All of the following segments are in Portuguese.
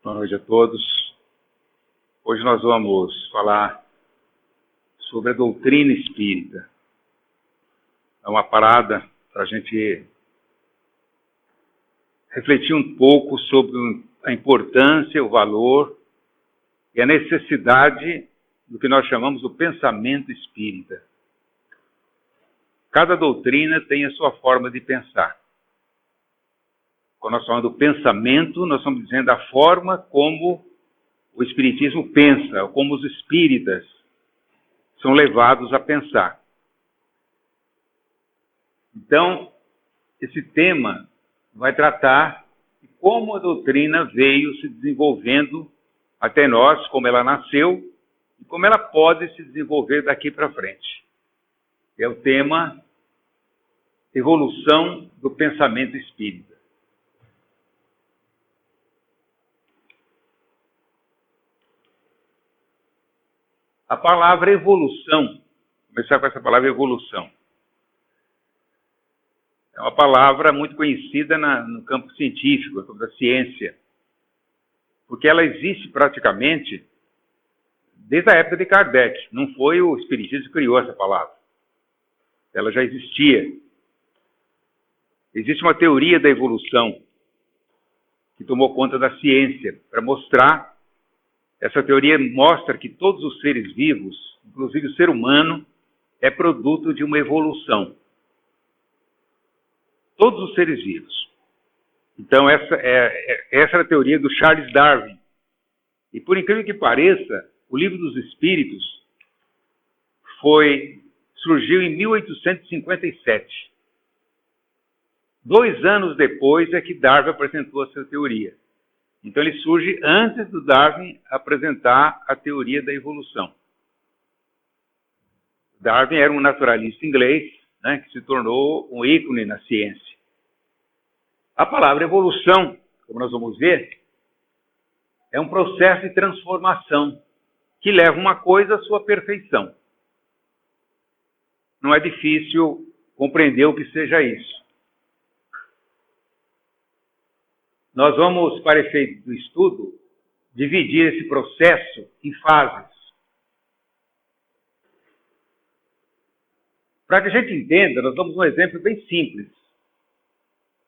Boa noite a todos. Hoje nós vamos falar sobre a doutrina espírita. É uma parada para a gente refletir um pouco sobre a importância, o valor e a necessidade do que nós chamamos do pensamento espírita. Cada doutrina tem a sua forma de pensar. Quando nós falamos do pensamento, nós estamos dizendo a forma como o Espiritismo pensa, como os espíritas são levados a pensar. Então, esse tema vai tratar de como a doutrina veio se desenvolvendo até nós, como ela nasceu e como ela pode se desenvolver daqui para frente. É o tema evolução do pensamento espírita. A palavra evolução, vou começar com essa palavra evolução. É uma palavra muito conhecida no campo científico, no campo da ciência, porque ela existe praticamente desde a época de Kardec. Não foi o Espiritismo que criou essa palavra. Ela já existia. Existe uma teoria da evolução que tomou conta da ciência para mostrar. Essa teoria mostra que todos os seres vivos, inclusive o ser humano, é produto de uma evolução. Todos os seres vivos. Então, essa é a teoria do Charles Darwin. E por incrível que pareça, o Livro dos Espíritos surgiu em 1857. 2 anos depois é que Darwin apresentou essa teoria. Então ele surge antes do Darwin apresentar a teoria da evolução. Darwin era um naturalista inglês, né, que se tornou um ícone na ciência. A palavra evolução, como nós vamos ver, é um processo de transformação que leva uma coisa à sua perfeição. Não é difícil compreender o que seja isso. Nós vamos, para efeito do estudo, dividir esse processo em fases. Para que a gente entenda, nós damos um exemplo bem simples.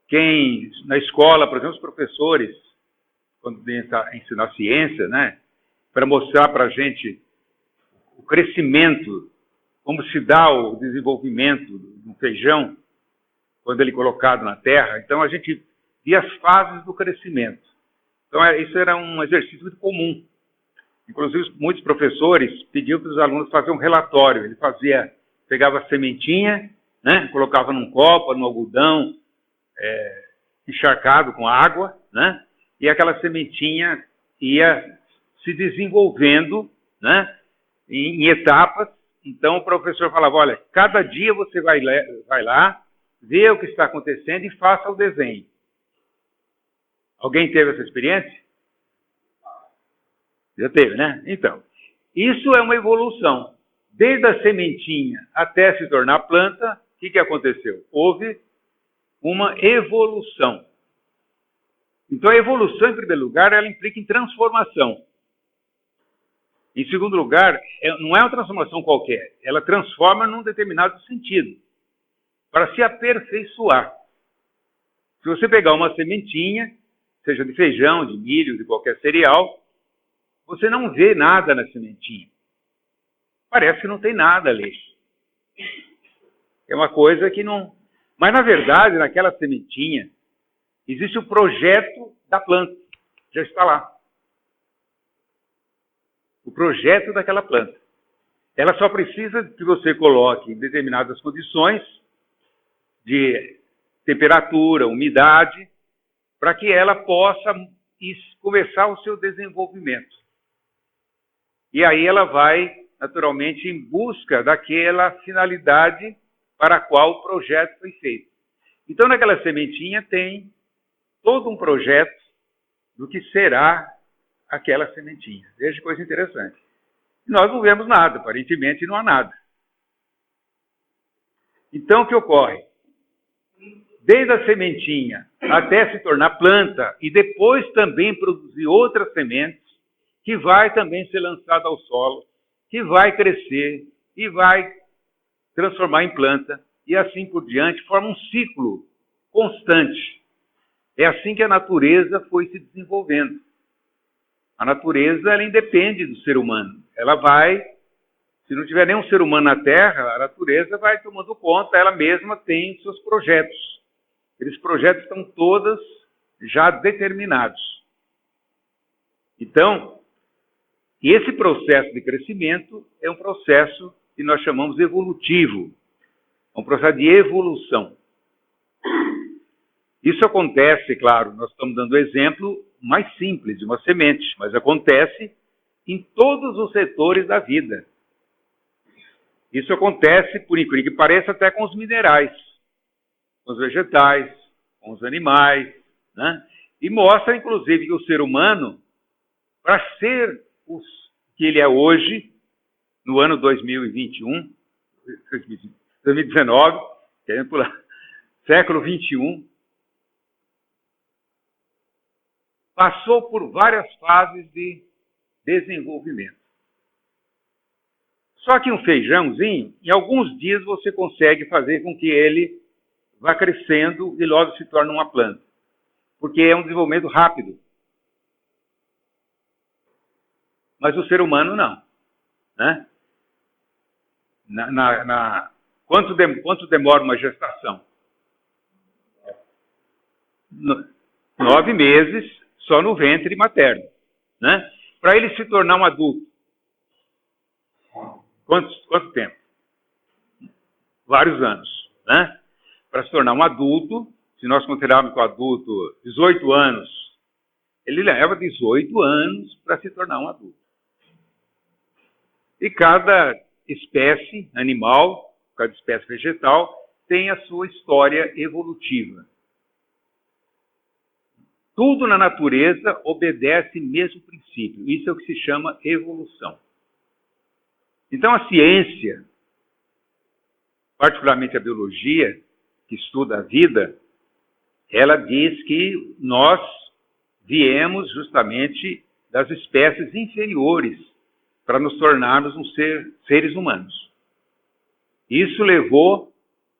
Quem, na escola, por exemplo, os professores, quando ensinar ciência, né, para mostrar para a gente o crescimento, como se dá o desenvolvimento do feijão, quando ele é colocado na terra. Então, a gente e as fases do crescimento. Então, isso era um exercício muito comum. Inclusive, muitos professores pediam para os alunos fazerem um relatório. Ele pegava a sementinha, né, colocava num copo, num algodão, encharcado com água, né, e aquela sementinha ia se desenvolvendo, né, em etapas. Então, o professor falava, olha, cada dia você vai lá, vê o que está acontecendo e faça o desenho. Alguém teve essa experiência? Já teve, né? Então, isso é uma evolução. Desde a sementinha até se tornar planta, o que aconteceu? Houve uma evolução. Então, a evolução, em primeiro lugar, ela implica em transformação. Em segundo lugar, não é uma transformação qualquer. Ela transforma num determinado sentido, para se aperfeiçoar. Se você pegar uma sementinha, seja de feijão, de milho, de qualquer cereal, você não vê nada na sementinha. Parece que não tem nada ali. É uma coisa que não... Mas, na verdade, naquela sementinha, existe o projeto da planta. Já está lá. O projeto daquela planta. Ela só precisa que você coloque em determinadas condições de temperatura, umidade, para que ela possa começar o seu desenvolvimento. E aí ela vai, naturalmente, em busca daquela finalidade para a qual o projeto foi feito. Então, naquela sementinha tem todo um projeto do que será aquela sementinha. Veja que coisa interessante. Nós não vemos nada, aparentemente não há nada. Então, o que ocorre? desde a sementinha até se tornar planta e depois também produzir outras sementes, que vai também ser lançada ao solo, que vai crescer e vai transformar em planta e assim por diante, forma um ciclo constante. É assim que a natureza foi se desenvolvendo. A natureza, ela independe do ser humano. Ela vai, se não tiver nenhum ser humano na Terra, a natureza vai tomando conta, ela mesma tem seus projetos. Aqueles projetos estão todos já determinados. Então, esse processo de crescimento é um processo que nós chamamos evolutivo. É um processo de evolução. Isso acontece, claro, nós estamos dando o exemplo mais simples de uma semente, mas acontece em todos os setores da vida. Isso acontece, por incrível que pareça, até com os minerais, com os vegetais, com os animais, né? E mostra, inclusive, que o ser humano, para ser o que ele é hoje, no ano 2021, 2019, querendo pular, século 21, passou por várias fases de desenvolvimento. Só que um feijãozinho, em alguns dias você consegue fazer com que ele vá crescendo e logo se torne uma planta. Porque é um desenvolvimento rápido. Mas o ser humano não. Né? Quanto demora uma gestação? 9 meses só no ventre materno. Né? Para ele se tornar um adulto. Quanto tempo? Vários anos. Né? Para se tornar um adulto, se nós considerarmos que o adulto 18 anos, ele leva 18 anos para se tornar um adulto. E cada espécie animal, cada espécie vegetal, tem a sua história evolutiva. Tudo na natureza obedece o mesmo princípio. Isso é o que se chama evolução. Então a ciência, particularmente a biologia, que estuda a vida, ela diz que nós viemos justamente das espécies inferiores para nos tornarmos seres humanos. Isso levou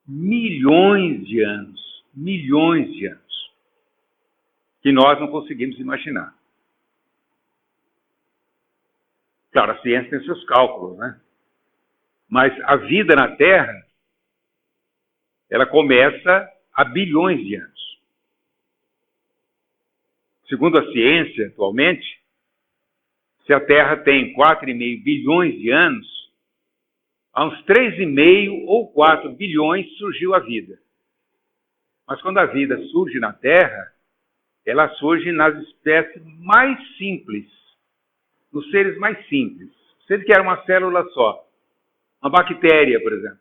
milhões de anos, que nós não conseguimos imaginar. Claro, a ciência tem seus cálculos, né? Mas a vida na Terra, ela começa há bilhões de anos. Segundo a ciência, atualmente, se a Terra tem 4,5 bilhões de anos, há uns 3,5 ou 4 bilhões surgiu a vida. Mas quando a vida surge na Terra, ela surge nas espécies mais simples, nos seres mais simples. Seres que eram uma célula só. Uma bactéria, por exemplo,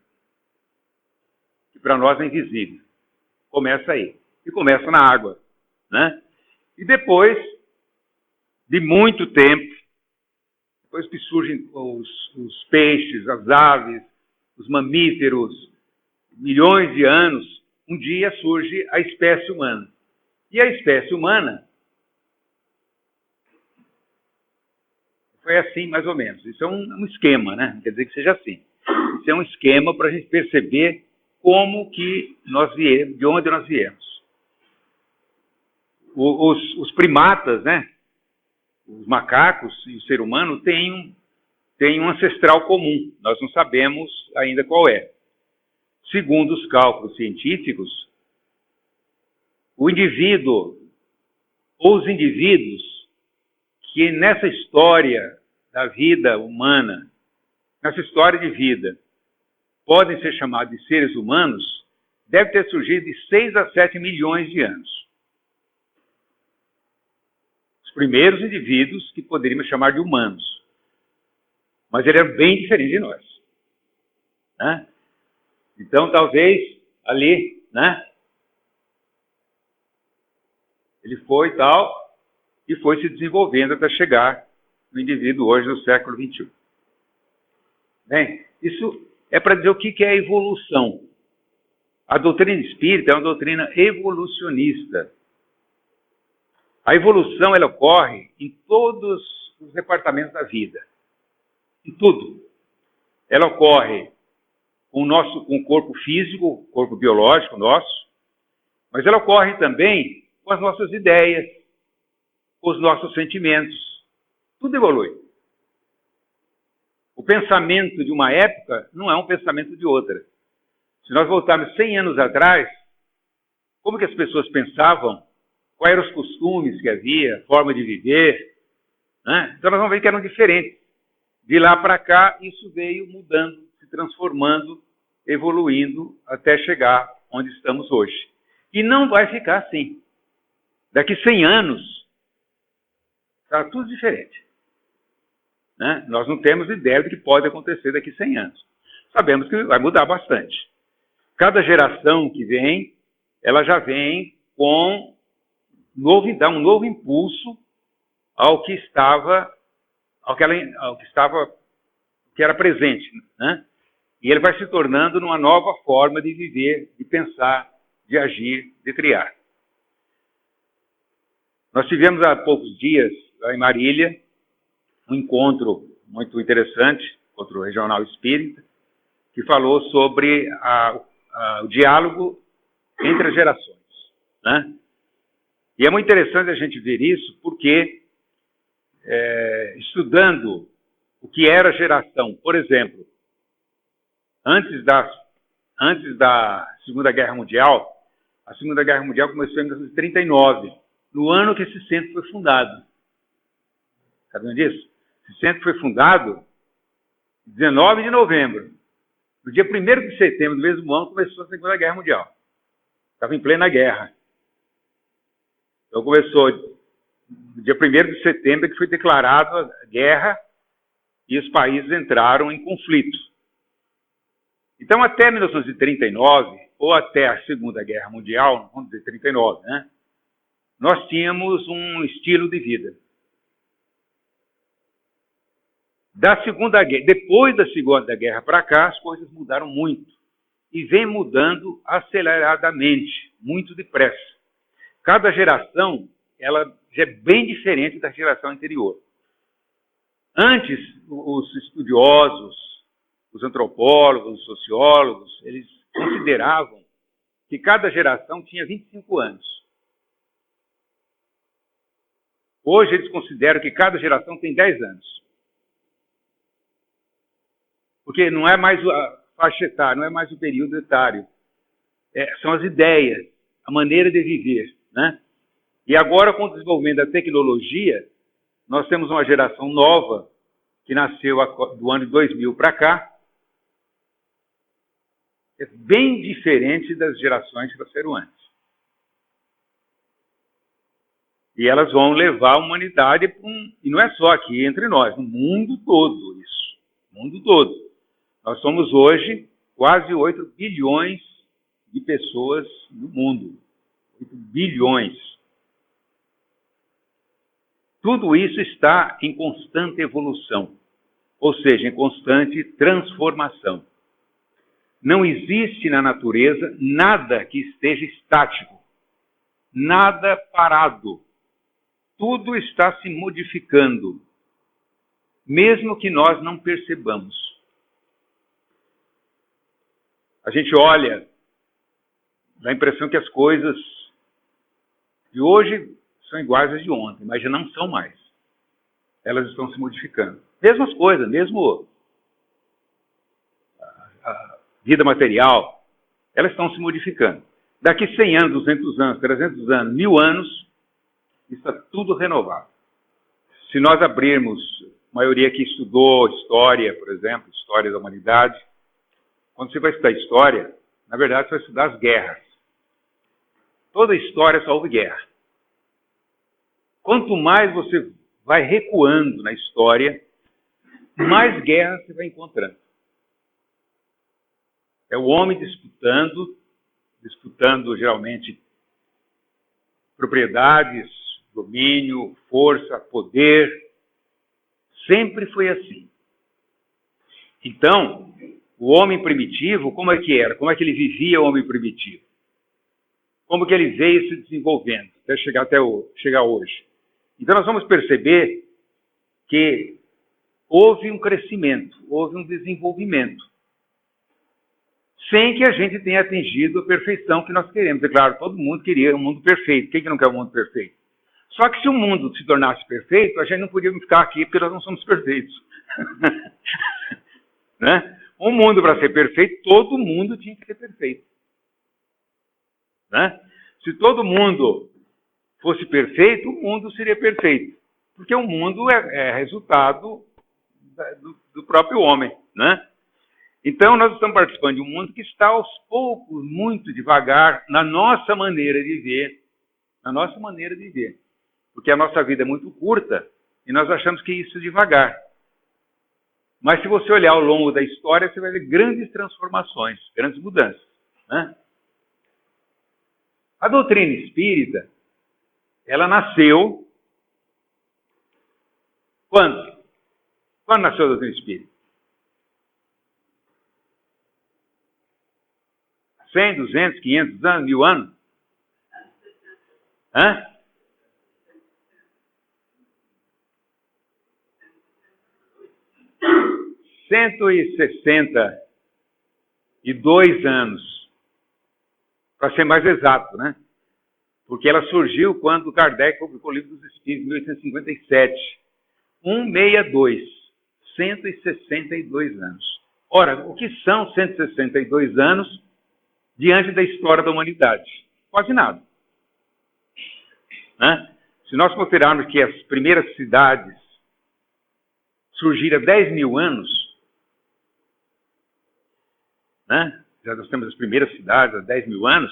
que para nós é invisível. Começa aí. E começa na água. Né? E depois de muito tempo, depois que surgem os peixes, as aves, os mamíferos, milhões de anos, um dia surge a espécie humana. E a espécie humana foi assim, mais ou menos. Isso é um esquema, né? Não quer dizer que seja assim. Isso é um esquema para a gente perceber como que nós viemos, de onde nós viemos. Os primatas, né? Os macacos e o ser humano têm um ancestral comum. Nós não sabemos ainda qual é. Segundo os cálculos científicos, o indivíduo, ou os indivíduos, que nessa história da vida humana, nessa história de vida, podem ser chamados de seres humanos, deve ter surgido de 6 a 7 milhões de anos. Os primeiros indivíduos que poderíamos chamar de humanos. Mas ele era bem diferente de nós. Né? Então, talvez, ali, né? Ele foi e foi se desenvolvendo até chegar no indivíduo hoje do século 21. Bem, isso é para dizer o que é a evolução. A doutrina espírita é uma doutrina evolucionista. A evolução, ela ocorre em todos os departamentos da vida. Em tudo. Ela ocorre com o corpo físico, o corpo biológico nosso, mas ela ocorre também com as nossas ideias, com os nossos sentimentos. Tudo evolui. O pensamento de uma época não é um pensamento de outra. Se nós voltarmos 100 anos atrás, como que as pessoas pensavam? Quais eram os costumes que havia, forma de viver? Né? Então nós vamos ver que eram diferentes. De lá para cá, isso veio mudando, se transformando, evoluindo, até chegar onde estamos hoje. E não vai ficar assim. Daqui 100 anos, está tudo diferente. Né? Nós não temos ideia do que pode acontecer daqui 100 anos. Sabemos que vai mudar bastante. Cada geração que vem, ela já vem com dá um novo impulso ao que estava, que era presente, né? E ele vai se tornando numa nova forma de viver, de pensar, de agir, de criar. Nós tivemos há poucos dias, lá em Marília, um encontro muito interessante, encontro regional espírita, que falou sobre o diálogo entre as gerações, né? E é muito interessante a gente ver isso, porque estudando o que era geração, por exemplo, antes da Segunda Guerra Mundial, a Segunda Guerra Mundial começou em 1939, no ano que esse centro foi fundado. Sabiam disso? Esse centro foi fundado em 19 de novembro. No dia 1º de setembro do mesmo ano começou a Segunda Guerra Mundial. Estava em plena guerra. Então começou no dia 1º de setembro, que foi declarada a guerra e os países entraram em conflito. Então, até 1939, ou até a Segunda Guerra Mundial, vamos dizer 39, né? Nós tínhamos um estilo de vida. Depois da Segunda Guerra para cá, as coisas mudaram muito. E vem mudando aceleradamente, muito depressa. Cada geração, ela já é bem diferente da geração anterior. Antes, os estudiosos, os antropólogos, os sociólogos, eles consideravam que cada geração tinha 25 anos. Hoje, eles consideram que cada geração tem 10 anos. Porque não é mais a faixa etária, não é mais o período etário. São as ideias, a maneira de viver, né? E agora, com o desenvolvimento da tecnologia, nós temos uma geração nova, que nasceu do ano de 2000 para cá, é bem diferente das gerações que nasceram antes. E elas vão levar a humanidade e não é só aqui entre nós, no mundo todo isso. No mundo todo. Nós somos hoje quase 8 bilhões de pessoas no mundo. 8 bilhões. Tudo isso está em constante evolução, ou seja, em constante transformação. Não existe na natureza nada que esteja estático, nada parado. Tudo está se modificando, mesmo que nós não percebamos. A gente olha, dá a impressão que as coisas de hoje são iguais às de ontem, mas já não são mais. Elas estão se modificando. Mesmas coisas, mesmo a vida material, elas estão se modificando. Daqui 100 anos, 200 anos, 300 anos, 1000 anos, está tudo renovado. Se nós abrirmos, a maioria que estudou história, por exemplo, história da humanidade, quando você vai estudar história, na verdade você vai estudar as guerras. Toda história só houve guerra. Quanto mais você vai recuando na história, mais guerras você vai encontrando. É o homem disputando geralmente propriedades, domínio, força, poder. Sempre foi assim. Então, O homem primitivo, como é que era? Como é que ele vivia o homem primitivo? Como que ele veio se desenvolvendo até chegar hoje? Então nós vamos perceber que houve um crescimento, houve um desenvolvimento, sem que a gente tenha atingido a perfeição que nós queremos. É claro, todo mundo queria um mundo perfeito. Quem que não quer um mundo perfeito? Só que se o mundo se tornasse perfeito, a gente não podia ficar aqui porque nós não somos perfeitos. Né? Um mundo para ser perfeito, todo mundo tinha que ser perfeito. Né? Se todo mundo fosse perfeito, o mundo seria perfeito. Porque o mundo é resultado do próprio homem. Né? Então, nós estamos participando de um mundo que está aos poucos, muito devagar, na nossa maneira de ver. Na nossa maneira de ver. Porque a nossa vida é muito curta e nós achamos que isso é devagar. Mas se você olhar ao longo da história, você vai ver grandes transformações, grandes mudanças. Né? A doutrina espírita, ela nasceu... Quando? Quando nasceu a doutrina espírita? 100, 200, 500 anos, 1000 anos? Hã? 162 anos, para ser mais exato, né? Porque ela surgiu quando Kardec publicou o Livro dos Espíritos, em 1857. 162, 162 anos. Ora, o que são 162 anos diante da história da humanidade? Quase nada. Né? Se nós considerarmos que as primeiras cidades surgiram há 10 mil anos, né? Já nós temos as primeiras cidades há 10 mil anos,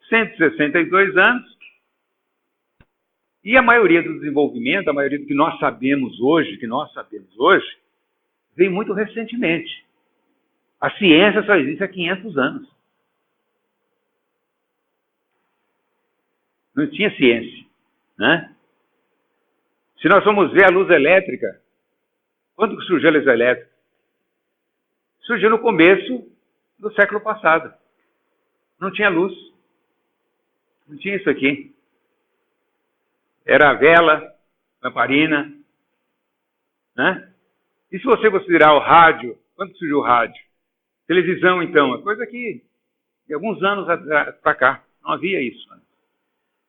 162 anos, e a maioria do desenvolvimento, a maioria do que nós sabemos hoje, veio muito recentemente. A ciência só existe há 500 anos. Não tinha ciência. Né? Se nós formos ver a luz elétrica, quando que surgiu a luz elétrica? Surgiu no começo do século passado. Não tinha luz. Não tinha isso aqui. Era a vela, lamparina. Né? E se você considerar o rádio, quando surgiu o rádio? Televisão, então, é coisa que, de alguns anos para cá, não havia isso. Né?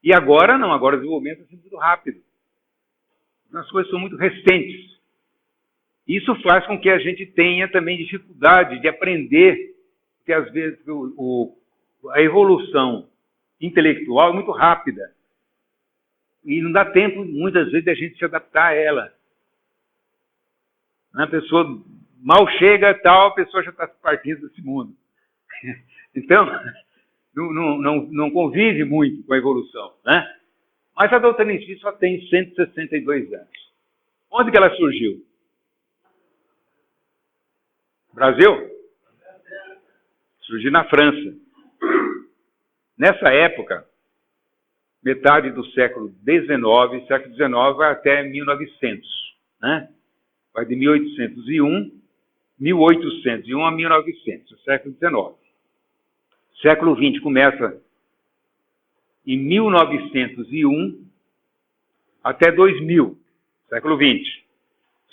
E agora não, agora o desenvolvimento é muito rápido. As coisas são muito recentes. Isso faz com que a gente tenha também dificuldade de aprender, porque às vezes a evolução intelectual é muito rápida. E não dá tempo, muitas vezes, de a gente se adaptar a ela. A pessoa mal chega, tal, a pessoa já está partindo desse mundo. Então, não convive muito com a evolução. Né? Mas a doutrina espírita só tem 162 anos. Onde que ela surgiu? Brasil? Surgiu na França. Nessa época, metade do século XIX, século XIX vai até 1900. Né? Vai de 1801 a 1900, século XIX. Século XX começa em 1901 até 2000, século XX.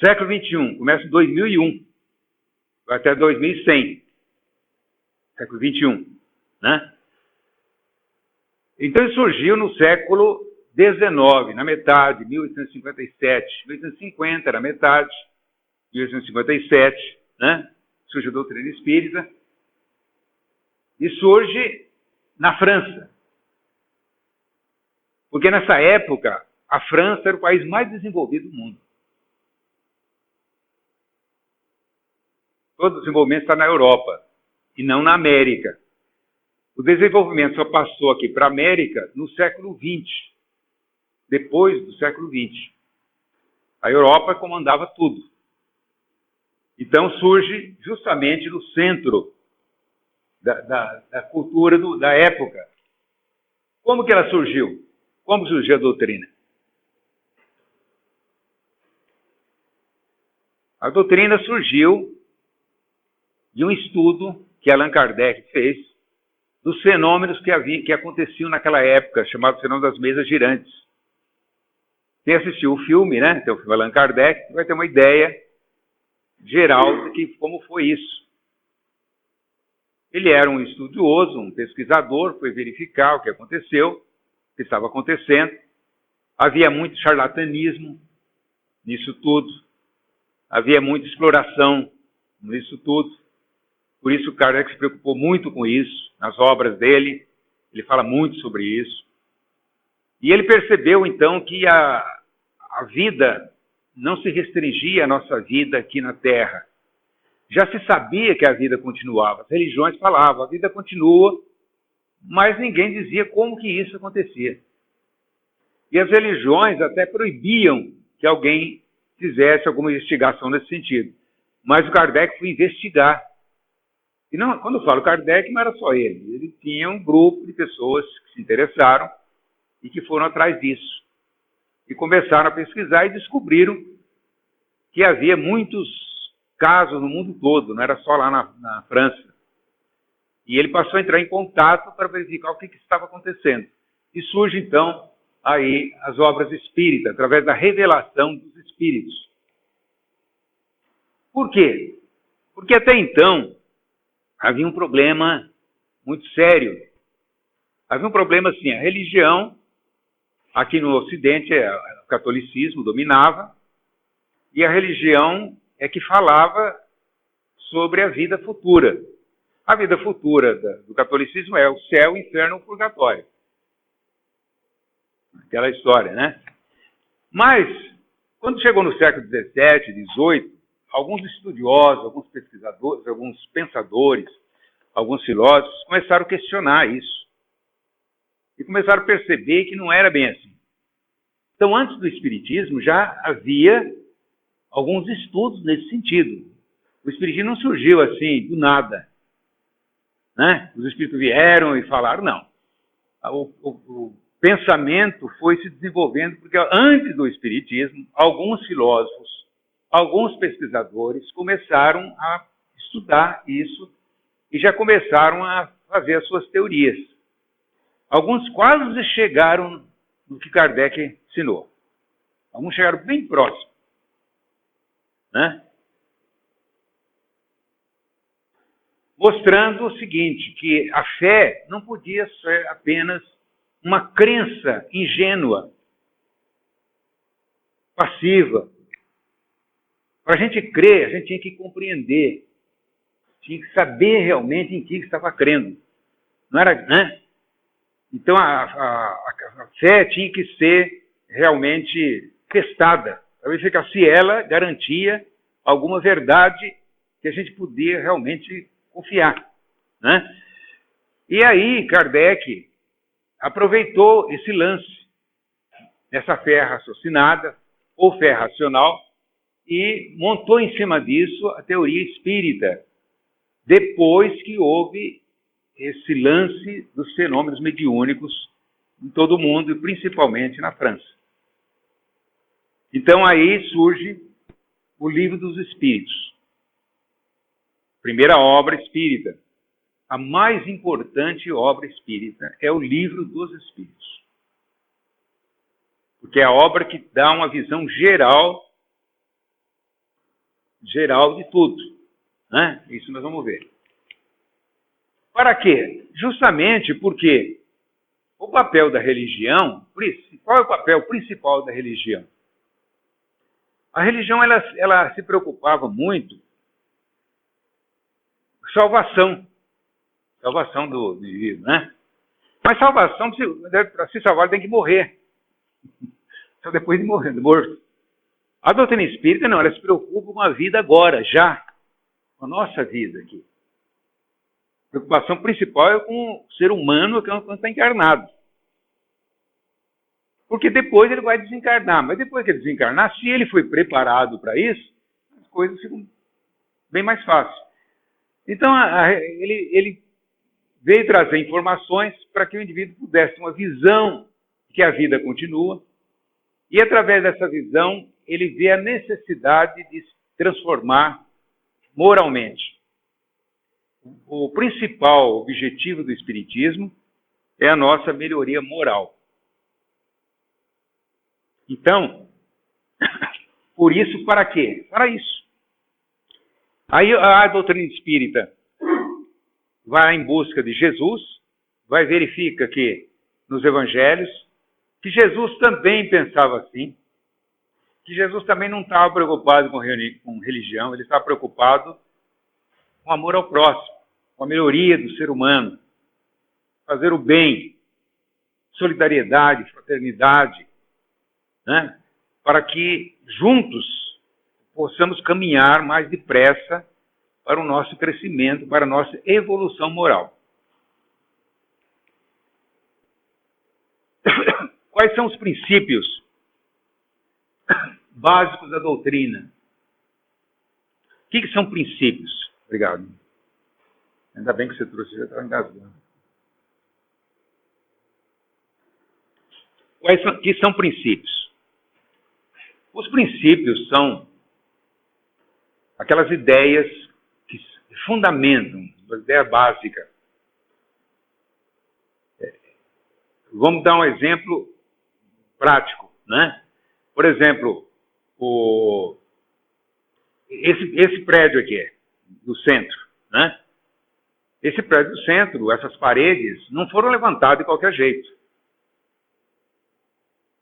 Século XXI começa em 2001, vai até 2100, século XXI. Né? Então, ele surgiu no século XIX, na metade, 1857. 1850 era a metade, 1857, né? Surgiu a doutrina espírita. E surge na França. Porque nessa época, a França era o país mais desenvolvido do mundo. Todo o desenvolvimento está na Europa e não na América. O desenvolvimento só passou aqui para a América no século XX, depois do século XX. A Europa comandava tudo. Então surge justamente no centro da cultura da época. Como que ela surgiu? Como surgiu a doutrina? A doutrina surgiu de um estudo que Allan Kardec fez dos fenômenos que aconteciam naquela época, chamado fenômeno das mesas girantes. Quem assistiu o filme, né, então, o filme Allan Kardec, vai ter uma ideia geral de como foi isso. Ele era um estudioso, um pesquisador, foi verificar o que aconteceu, o que estava acontecendo. Havia muito charlatanismo nisso tudo. Havia muita exploração nisso tudo. Por isso o Kardec se preocupou muito com isso, nas obras dele. Ele fala muito sobre isso. E ele percebeu, então, que a vida não se restringia à nossa vida aqui na Terra. Já se sabia que a vida continuava. As religiões falavam, a vida continua, mas ninguém dizia como que isso acontecia. E as religiões até proibiam que alguém fizesse alguma investigação nesse sentido. Mas o Kardec foi investigar. E não, quando eu falo Kardec, não era só ele. Ele tinha um grupo de pessoas que se interessaram e que foram atrás disso. E começaram a pesquisar e descobriram que havia muitos casos no mundo todo, não era só lá na França. E ele passou a entrar em contato para verificar o que estava acontecendo. E surge, então, aí as obras espíritas, através da revelação dos espíritos. Por quê? Porque até então havia um problema muito sério. Havia um problema assim, a religião, aqui no Ocidente, o catolicismo dominava, e a religião é que falava sobre a vida futura. A vida futura do catolicismo é o céu, o inferno e o purgatório. Aquela história, né? Mas, quando chegou no século XVII, XVIII, alguns estudiosos, alguns pesquisadores, alguns pensadores, alguns filósofos começaram a questionar isso. E começaram a perceber que não era bem assim. Então, antes do Espiritismo, já havia alguns estudos nesse sentido. O Espiritismo não surgiu assim, do nada. Né? Os Espíritos vieram e falaram, não. O pensamento foi se desenvolvendo, porque antes do Espiritismo, alguns filósofos, alguns pesquisadores começaram a estudar isso e já começaram a fazer as suas teorias. Alguns quase chegaram no que Kardec ensinou. Alguns chegaram bem próximo. Né? Mostrando o seguinte, que a fé não podia ser apenas uma crença ingênua, passiva. Para a gente crer, a gente tinha que compreender, tinha que saber realmente em que estava crendo. Não era, né? Então a fé tinha que ser realmente testada, para verificar se ela garantia alguma verdade que a gente podia realmente confiar. Né? E aí Kardec aproveitou esse lance, essa fé raciocinada, ou fé racional, e montou em cima disso a teoria espírita, depois que houve esse lance dos fenômenos mediúnicos em todo o mundo, e principalmente na França. Então aí surge o Livro dos Espíritos. Primeira obra espírita. A mais importante obra espírita é o Livro dos Espíritos. Porque é a obra que dá uma visão geral de tudo. Né? Isso nós vamos ver. Para quê? Justamente porque o papel da religião, qual é o papel principal da religião? A religião ela se preocupava muito com salvação do indivíduo, né? Mas salvação, para se salvar, tem que morrer. Só depois de morrer, morto. A doutrina espírita não, ela se preocupa com a vida agora, já. Com a nossa vida aqui. A preocupação principal é com o ser humano quando está encarnado. Porque depois ele vai desencarnar. Mas depois que ele desencarnar, se ele foi preparado para isso, as coisas ficam bem mais fáceis. Então, ele veio trazer informações para que o indivíduo pudesse ter uma visão que a vida continua. E através dessa visão, ele vê a necessidade de se transformar moralmente. o principal objetivo do Espiritismo é a nossa melhoria moral. Então, por isso, para quê? Para isso. Aí a doutrina espírita vai em busca de Jesus, vai verificar que nos evangelhos, que Jesus também pensava assim, que Jesus também não estava preocupado com religião, ele estava preocupado com amor ao próximo, com a melhoria do ser humano, fazer o bem, solidariedade, fraternidade, né? Para que juntos possamos caminhar mais depressa para o nosso crescimento, para a nossa evolução moral. Quais são os princípios básicos da doutrina? O que são princípios? Obrigado. Ainda bem que você trouxe, já estava engasgando. Que são princípios? Os princípios são aquelas ideias que fundamentam, uma ideia básica. Vamos dar um exemplo prático, né? Por exemplo, esse prédio aqui, do centro, né? Esse prédio do centro, essas paredes, não foram levantadas de qualquer jeito.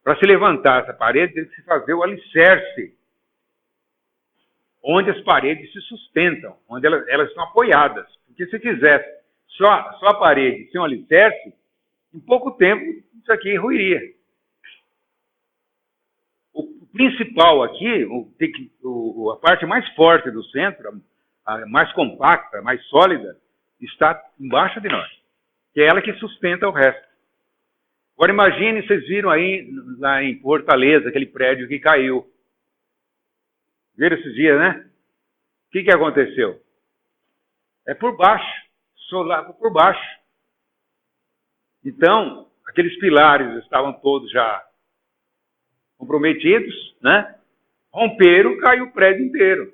Para se levantar essa parede, tem que se fazer o alicerce, onde as paredes se sustentam, onde elas estão apoiadas. Porque se fizesse só a parede sem o alicerce, em pouco tempo isso aqui ruiria. O principal aqui, a parte mais forte do centro, a mais compacta, mais sólida, está embaixo de nós, que é ela que sustenta o resto. Agora imagine, vocês viram aí, lá em Fortaleza, aquele prédio que caiu. Viram esses dias, né? O que aconteceu? É por baixo, solado por baixo. Então, aqueles pilares estavam todos já comprometidos, né? Romperam, caiu o prédio inteiro.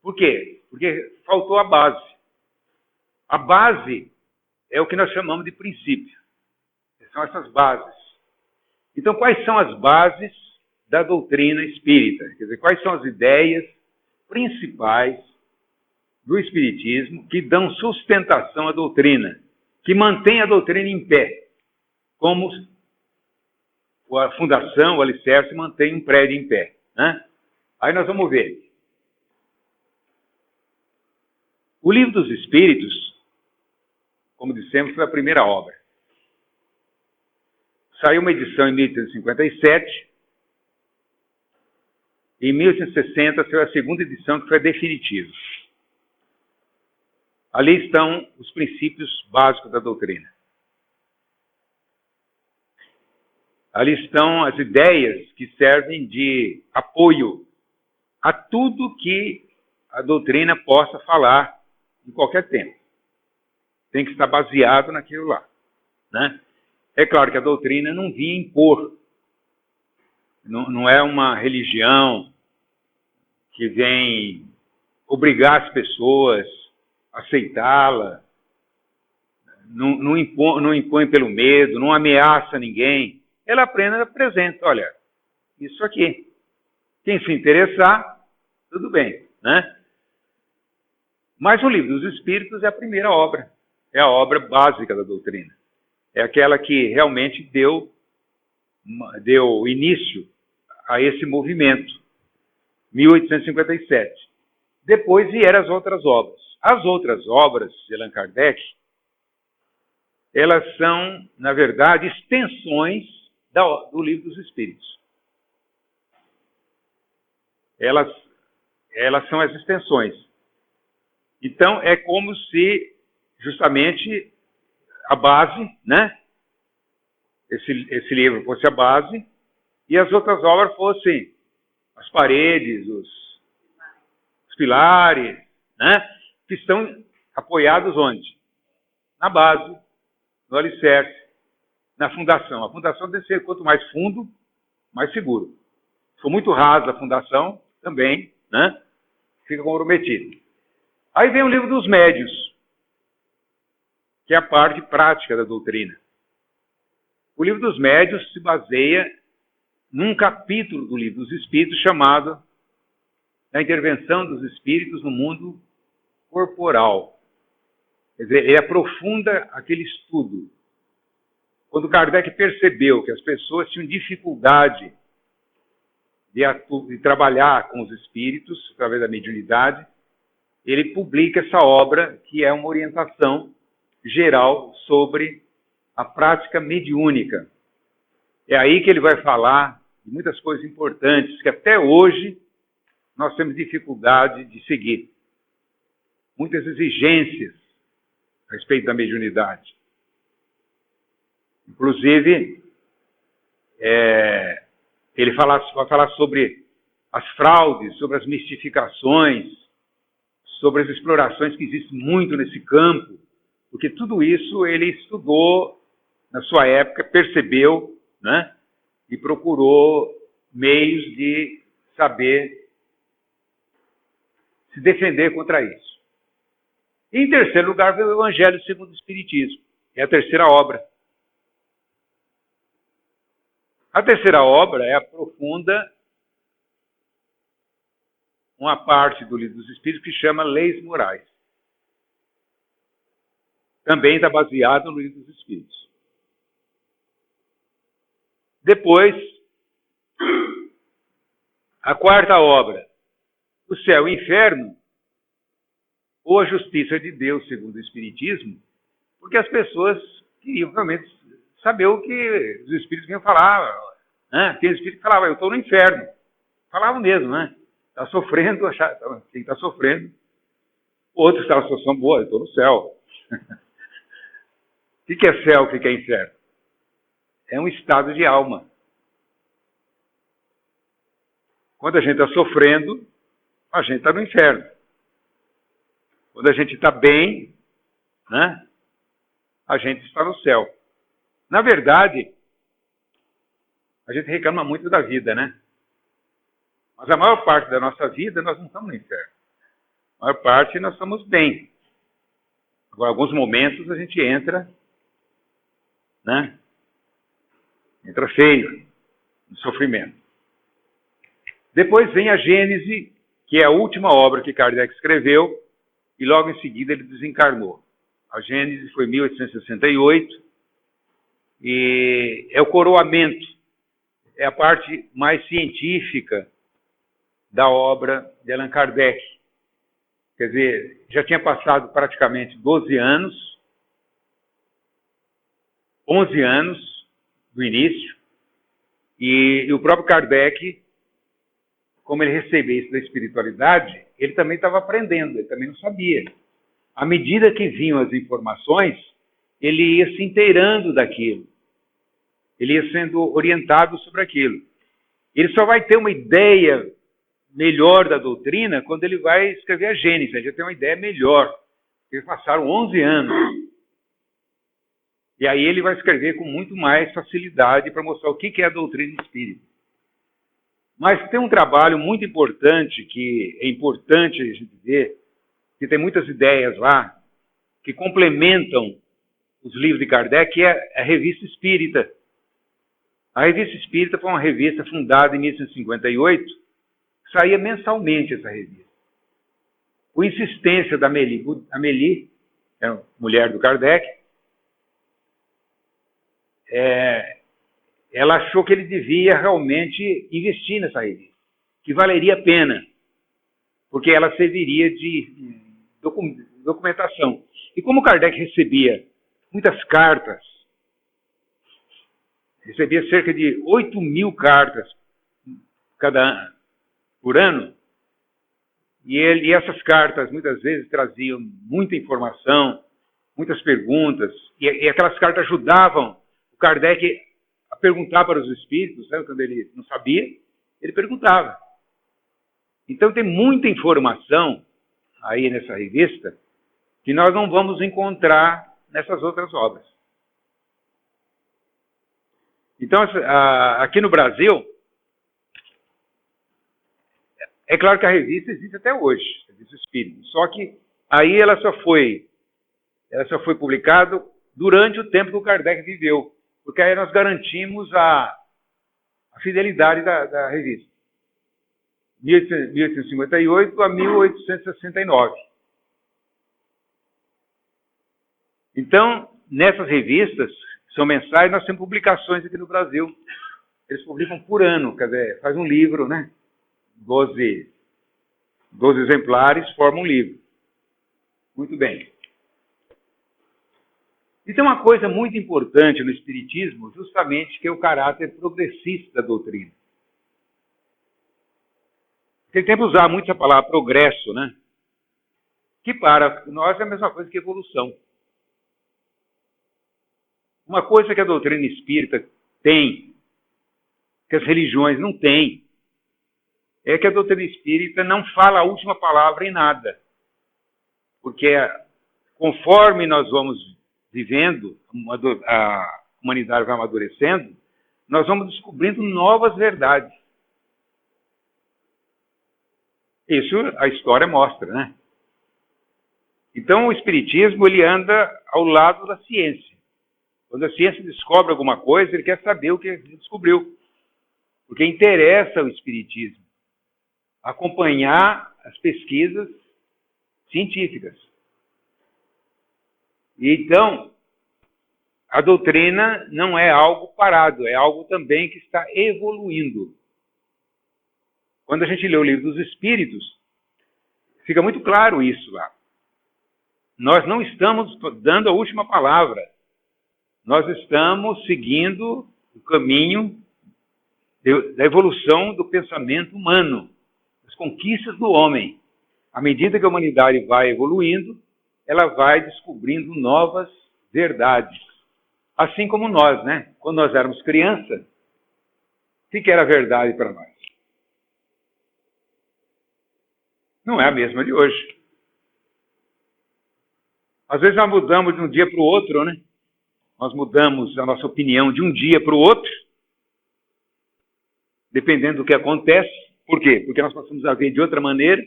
Por quê? Porque faltou a base. A base é o que nós chamamos de princípio. São essas bases. Então, quais são as bases da doutrina espírita? Quer dizer, quais são as ideias principais do espiritismo que dão sustentação à doutrina, que mantém a doutrina em pé, como a fundação, o alicerce, mantém um prédio em pé, né? Aí nós vamos ver. O Livro dos Espíritos, como dissemos, foi a primeira obra. Saiu uma edição em 1857. Em 1860 saiu a segunda edição, que foi a definitiva. Ali estão os princípios básicos da doutrina. Ali estão as ideias que servem de apoio a tudo que a doutrina possa falar em qualquer tempo. Tem que estar baseado naquilo lá, né? É claro que a doutrina não vinha impor. Não é uma religião que vem obrigar as pessoas a aceitá-la. Não impõe pelo medo, não ameaça ninguém. Ela apenas apresenta, olha, isso aqui. Quem se interessar, tudo bem, né? Mas o Livro dos Espíritos é a primeira obra. É a obra básica da doutrina. É aquela que realmente deu início a esse movimento, 1857. Depois vieram as outras obras. As outras obras de Allan Kardec, elas são, na verdade, extensões do Livro dos Espíritos. Elas são as extensões. Então, é como se, justamente, a base, né? Esse livro fosse a base, e as outras obras fossem as paredes, os pilares, né? Que estão apoiados onde? Na base, no alicerce, na fundação. A fundação deve ser, quanto mais fundo, mais seguro. Se for muito rasa a fundação, também, né? Fica comprometido. Aí vem o livro dos médiuns, que é a parte prática da doutrina. O livro dos médiuns se baseia num capítulo do livro dos Espíritos chamado A Intervenção dos Espíritos no Mundo Corporal. Quer dizer, ele aprofunda aquele estudo. Quando Kardec percebeu que as pessoas tinham dificuldade de trabalhar com os espíritos através da mediunidade, ele publica essa obra, que é uma orientação geral sobre a prática mediúnica. É aí que ele vai falar de muitas coisas importantes que até hoje nós temos dificuldade de seguir. Muitas exigências a respeito da mediunidade. Inclusive, ele vai falar sobre as fraudes, sobre as mistificações, sobre as explorações que existem muito nesse campo, porque tudo isso ele estudou na sua época, percebeu, né, e procurou meios de saber se defender contra isso. E, em terceiro lugar, veio o Evangelho segundo o Espiritismo. É a terceira obra. A terceira obra aprofunda uma parte do Livro dos Espíritos que chama Leis Morais. Também está baseado no Livro dos Espíritos. Depois, a quarta obra, O Céu e o Inferno, ou a Justiça de Deus, segundo o Espiritismo, porque as pessoas queriam realmente saber o que os Espíritos vinham falar. Né? Tem Espírito que falava, eu estou no inferno. Falavam mesmo, né? Está sofrendo, quem está sofrendo. Outros estavam em situação boa, eu estou no céu. O que é céu, o que é inferno? É um estado de alma. Quando a gente está sofrendo, a gente está no inferno. Quando a gente está bem, né, a gente está no céu. Na verdade, a gente reclama muito da vida, né? Mas a maior parte da nossa vida nós não estamos no inferno. A maior parte nós estamos bem. Agora, em alguns momentos a gente entra, né? Entra feio no sofrimento. Depois vem a Gênese, que é a última obra que Kardec escreveu, e logo em seguida ele desencarnou. A Gênese foi em 1868, e é o coroamento, é a parte mais científica da obra de Allan Kardec. Quer dizer, já tinha passado praticamente 12 anos, 11 anos do início, e o próprio Kardec, como ele recebeu isso da espiritualidade, ele também estava aprendendo, ele também não sabia. À medida que vinham as informações, ele ia se inteirando daquilo. Ele ia sendo orientado sobre aquilo. Ele só vai ter uma ideia melhor da doutrina quando ele vai escrever a Gênese. Ele já tem uma ideia melhor. Eles passaram 11 anos. E aí ele vai escrever com muito mais facilidade para mostrar o que é a doutrina espírita. Mas tem um trabalho muito importante, que é importante a gente ver, que tem muitas ideias lá, que complementam os livros de Kardec, que é a Revista Espírita. A Revista Espírita foi uma revista fundada em 1858, saía mensalmente essa revista. Por insistência da Amélie, é a mulher do Kardec, ela achou que ele devia realmente investir nessa revista, que valeria a pena, porque ela serviria de documentação. E como Kardec recebia muitas cartas, recebia cerca de 8.000 cartas por ano, e essas cartas muitas vezes traziam muita informação, muitas perguntas, e aquelas cartas ajudavam o Kardec a perguntar para os espíritos, né? Quando ele não sabia, ele perguntava. Então tem muita informação aí nessa revista que nós não vamos encontrar nessas outras obras. Então, aqui no Brasil, é claro que a revista existe até hoje, a Revista Espírita, só que Aí ela só foi publicada durante o tempo que o Kardec viveu, porque aí nós garantimos a fidelidade da revista. 1858 a 1869. Então, nessas revistas, são mensais, nós temos publicações aqui no Brasil. Eles publicam por ano, quer dizer, faz um livro, né? 12 exemplares formam um livro. Muito bem. Então, uma coisa muito importante no Espiritismo, justamente, que é o caráter progressista da doutrina. Naquele tempo usava muito a palavra progresso, né? Que para nós é a mesma coisa que evolução. Uma coisa que a doutrina espírita tem, que as religiões não têm, é que a doutrina espírita não fala a última palavra em nada. Porque conforme nós vamos vivendo, a humanidade vai amadurecendo, nós vamos descobrindo novas verdades. Isso a história mostra, né? Então o Espiritismo ele anda ao lado da ciência. Quando a ciência descobre alguma coisa, ele quer saber o que ele descobriu. Porque interessa ao Espiritismo acompanhar as pesquisas científicas. E então, a doutrina não é algo parado, é algo também que está evoluindo. Quando a gente lê o Livro dos Espíritos, fica muito claro isso lá. Nós não estamos dando a última palavra. Nós estamos seguindo o caminho da evolução do pensamento humano, das conquistas do homem. À medida que a humanidade vai evoluindo, ela vai descobrindo novas verdades. Assim como nós, né? Quando nós éramos crianças, o que era verdade para nós? Não é a mesma de hoje. Às vezes nós mudamos de um dia para o outro, né? Nós mudamos a nossa opinião de um dia para o outro, dependendo do que acontece. Por quê? Porque nós passamos a ver de outra maneira.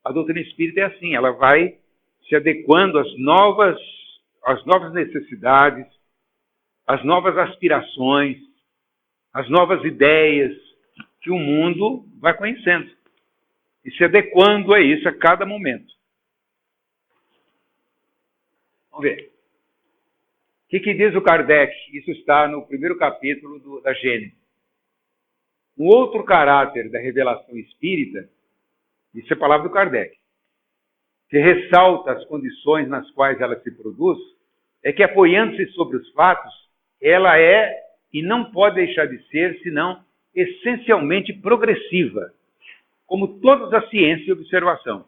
A doutrina espírita é assim, ela vai se adequando às novas necessidades, às novas aspirações, às novas ideias que o mundo vai conhecendo. E se adequando a isso a cada momento. Vamos ver. O que diz o Kardec? Isso está no primeiro capítulo da Gênesis. Um outro caráter da revelação espírita, isso é a palavra do Kardec, que ressalta as condições nas quais ela se produz, é que apoiando-se sobre os fatos, ela é e não pode deixar de ser, senão essencialmente progressiva, como todas as ciências de observação.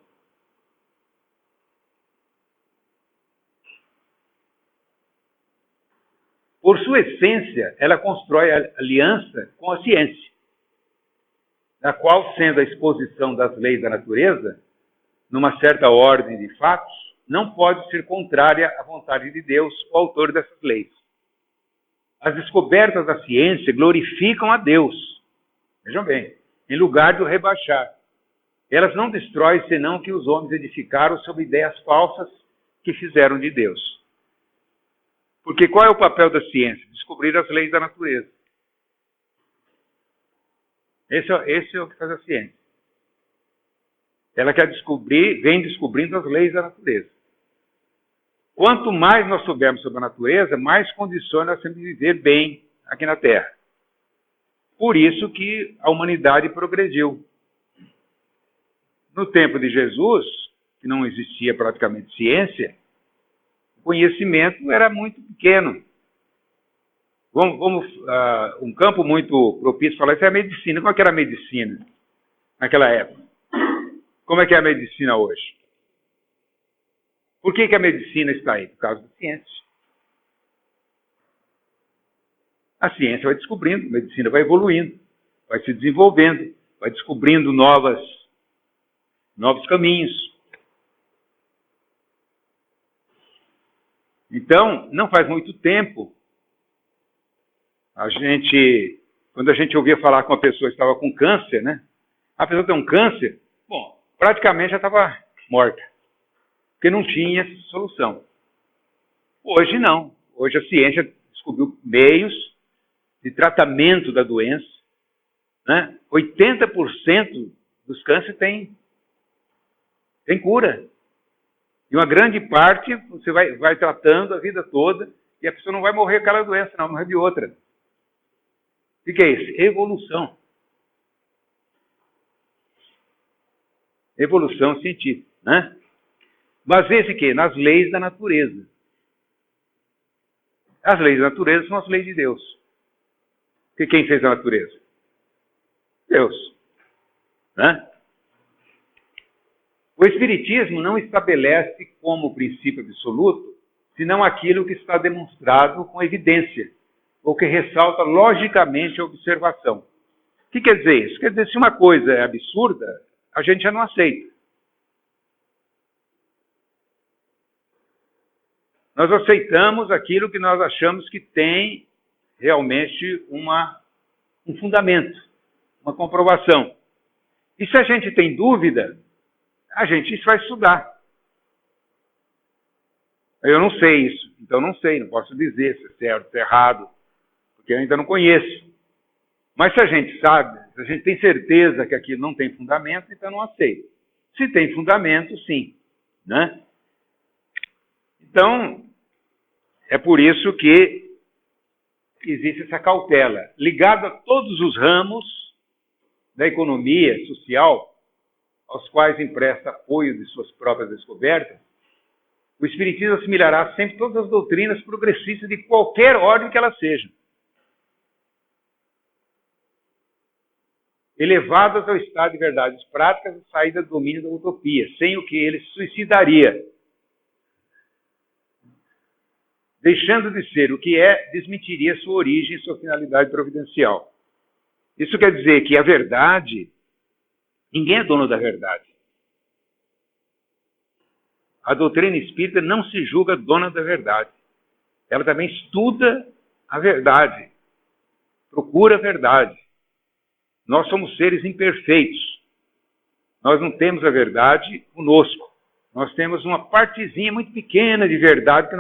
Por sua essência, ela constrói a aliança com a ciência, na qual, sendo a exposição das leis da natureza, numa certa ordem de fatos, não pode ser contrária à vontade de Deus, o autor dessas leis. As descobertas da ciência glorificam a Deus, vejam bem, em lugar de o rebaixar. Elas não destroem senão que os homens edificaram sobre ideias falsas que fizeram de Deus. Porque qual é o papel da ciência? Descobrir as leis da natureza. Esse é o que faz a ciência. Ela quer descobrir, vem descobrindo as leis da natureza. Quanto mais nós soubermos sobre a natureza, mais condições nós temos de viver bem aqui na Terra. Por isso que a humanidade progrediu. No tempo de Jesus, que não existia praticamente ciência, o conhecimento era muito pequeno. Um campo muito propício para falar isso é a medicina. Qual que era a medicina naquela época? Como é que é a medicina hoje? Por que a medicina está aí? Por causa da ciência. A ciência vai descobrindo, a medicina vai evoluindo, vai se desenvolvendo, vai descobrindo novos caminhos. Então, não faz muito tempo, quando a gente ouvia falar com uma pessoa que estava com câncer, né? A pessoa tem um câncer, bom, praticamente já estava morta. porque não tinha solução. Hoje não. Hoje a ciência descobriu meios de tratamento da doença, né? 80% dos cânceres tem cura. E uma grande parte você vai tratando a vida toda e a pessoa não vai morrer daquela doença, não, morrer de outra. O que é isso? Evolução. Evolução científica, né? Baseia-se que nas leis da natureza. As leis da natureza são as leis de Deus. Porque quem fez a natureza? Deus, né? O Espiritismo não estabelece como princípio absoluto, senão aquilo que está demonstrado com evidência, ou que ressalta logicamente a observação. O que quer dizer isso? Quer dizer, se uma coisa é absurda, a gente já não aceita. Nós aceitamos aquilo que nós achamos que tem realmente um fundamento, uma comprovação. E se a gente tem dúvida, a gente vai estudar. Eu não sei isso, então não sei, não posso dizer se é certo, se é errado, porque eu ainda não conheço. Mas se a gente sabe, se a gente tem certeza que aquilo não tem fundamento, então não aceita. Se tem fundamento, sim, né? Então, é por isso que existe essa cautela, ligada a todos os ramos da economia social, aos quais empresta apoio de suas próprias descobertas. O Espiritismo assimilará sempre todas as doutrinas progressistas de qualquer ordem que elas sejam, elevadas ao estado de verdades práticas e saída do domínio da utopia, sem o que ele se suicidaria. Deixando de ser o que é, desmentiria sua origem e sua finalidade providencial. Isso quer dizer que a verdade, ninguém é dono da verdade. A doutrina espírita não se julga dona da verdade. Ela também estuda a verdade, procura a verdade. Nós somos seres imperfeitos. Nós não temos a verdade conosco. Nós temos uma partezinha muito pequena de verdade que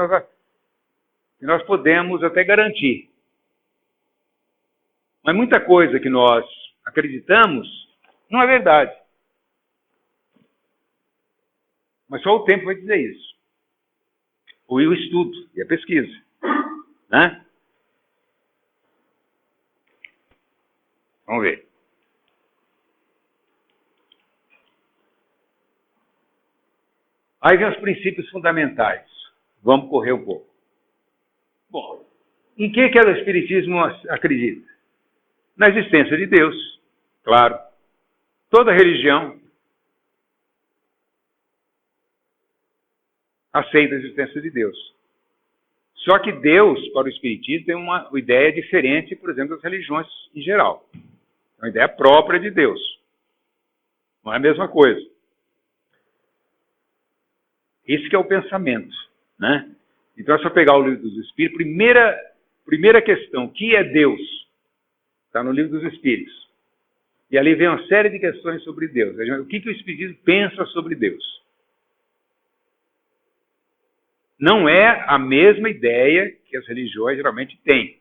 nós podemos até garantir. Mas muita coisa que nós acreditamos não é verdade. Mas só o tempo vai dizer isso. Ou o estudo e a pesquisa, né? Vamos ver. Aí vem os princípios fundamentais. Vamos correr um pouco. Bom, em que o Espiritismo acredita? Na existência de Deus, claro. Toda religião aceita a existência de Deus. Só que Deus, para o Espiritismo, tem uma ideia diferente, por exemplo, das religiões em geral. É uma ideia própria de Deus. Não é a mesma coisa. Esse que é o pensamento, né? Então, é só pegar o Livro dos Espíritos. Primeira questão, o que é Deus? Está no Livro dos Espíritos. E ali vem uma série de questões sobre Deus. O que o Espiritismo pensa sobre Deus? Não é a mesma ideia que as religiões geralmente têm.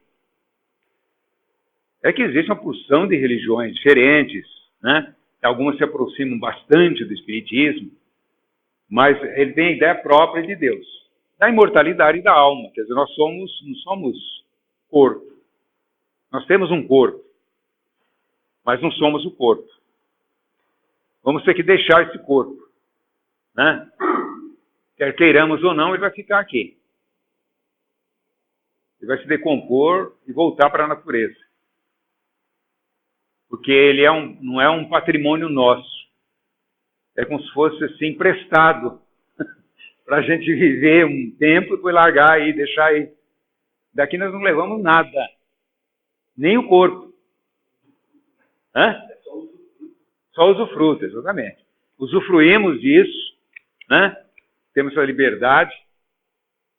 É que existe uma porção de religiões diferentes, né? Algumas se aproximam bastante do Espiritismo, mas ele tem a ideia própria de Deus, da imortalidade da alma. Quer dizer, nós não somos corpo. Nós temos um corpo, mas não somos o corpo. Vamos ter que deixar esse corpo, né? Quer queiramos ou não, ele vai ficar aqui. Ele vai se decompor e voltar para a natureza. Porque ele não é um patrimônio nosso. É como se fosse assim, emprestado para a gente viver um tempo e depois largar aí, deixar aí. Daqui nós não levamos nada. Nem o corpo. Hã? Só usufruto, exatamente. Usufruímos disso, né? Temos a liberdade,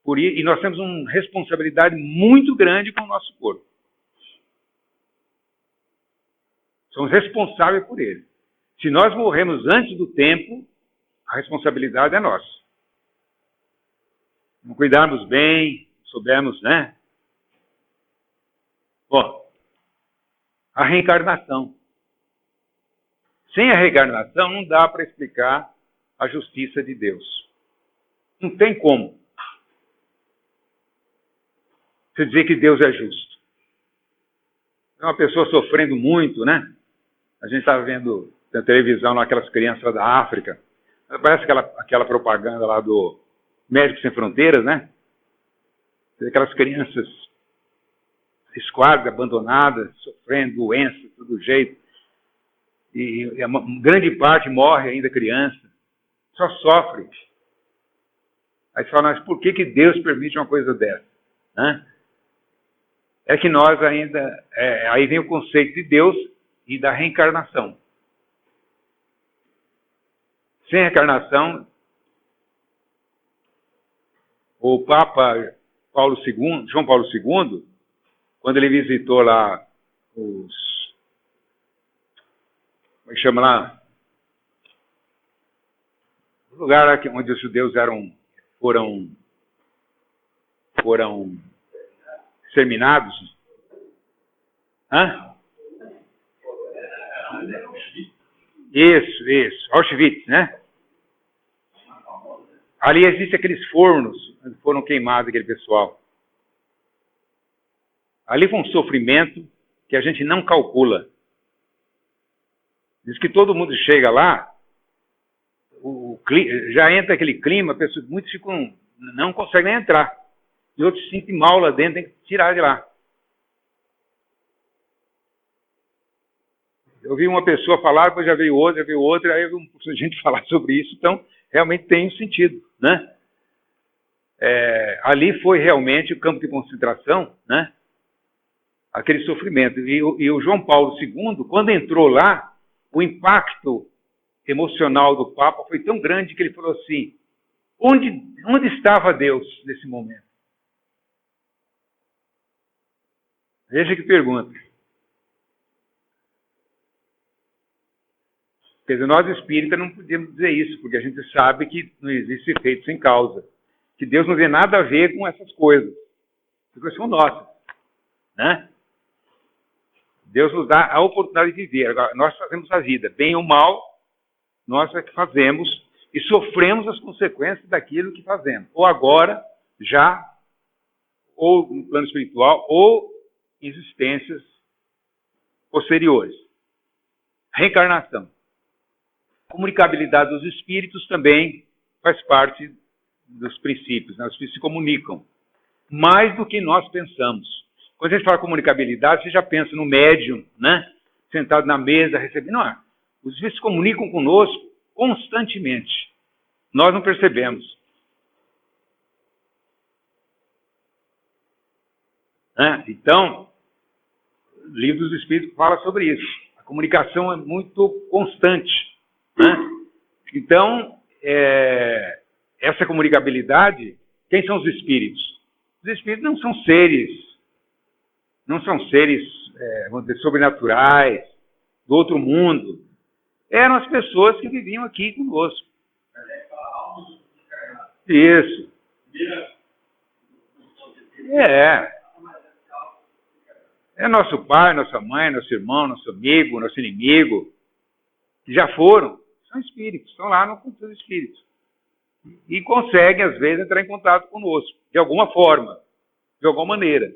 e nós temos uma responsabilidade muito grande com o nosso corpo. Somos responsáveis por ele. Se nós morremos antes do tempo, a responsabilidade é nossa. não cuidarmos bem, soubermos, né? Bom, a reencarnação. Sem a reencarnação não dá para explicar a justiça de Deus. Não tem como você dizer que Deus é justo. É uma pessoa sofrendo muito, né? A gente estava vendo na televisão lá, aquelas crianças da África. Parece aquela propaganda lá do Médicos Sem Fronteiras, né? Aquelas crianças esquadras, abandonadas, sofrendo doença, de todo jeito. E uma grande parte morre ainda criança. Só sofre. Aí você fala, mas por que Deus permite uma coisa dessa? Né? É que nós ainda... aí vem o conceito de Deus e da reencarnação. Sem reencarnação, o Papa João Paulo II, quando ele visitou lá os... como é que chama lá? O lugar lá onde os judeus foram exterminados. Hã? Isso. Auschwitz, né? Ali existem aqueles fornos onde foram queimados aquele pessoal. Ali foi um sofrimento que a gente não calcula. Diz que todo mundo chega lá, já entra aquele clima, muitos não conseguem entrar. E outros se sentem mal lá dentro, tem que tirar de lá. Eu vi uma pessoa falar, depois já veio outra, aí eu vi muita gente falar sobre isso, então realmente tem um sentido, né? Ali foi realmente o campo de concentração, né? Aquele sofrimento. E o João Paulo II, quando entrou lá, o impacto emocional do Papa foi tão grande que ele falou assim, onde estava Deus nesse momento? Veja que pergunta. Quer dizer, nós espíritas não podemos dizer isso, porque a gente sabe que não existe efeito sem causa. Que Deus não tem nada a ver com essas coisas. As coisas são nossas. Né? Deus nos dá a oportunidade de viver. Agora, nós fazemos a vida, bem ou mal, nós é que fazemos e sofremos as consequências daquilo que fazemos. Ou agora, já, ou no plano espiritual, ou em existências posteriores. Reencarnação. Comunicabilidade dos espíritos também faz parte dos princípios, né? Os espíritos se comunicam. Mais do que nós pensamos. Quando a gente fala comunicabilidade, você já pensa no médium, né? Sentado na mesa, recebendo. Não, os espíritos se comunicam conosco constantemente. Nós não percebemos. Né? Então, o livro dos espíritos fala sobre isso. A comunicação é muito constante. Né? Então, essa comunicabilidade, quem são os espíritos? Os espíritos não são seres, vamos dizer, sobrenaturais, do outro mundo. Eram as pessoas que viviam aqui conosco. Isso. É nosso pai, nossa mãe, nosso irmão, nosso amigo, nosso inimigo, que já foram, são espíritos, estão lá no culto dos espíritos. E conseguem, às vezes, entrar em contato conosco, de alguma forma, de alguma maneira.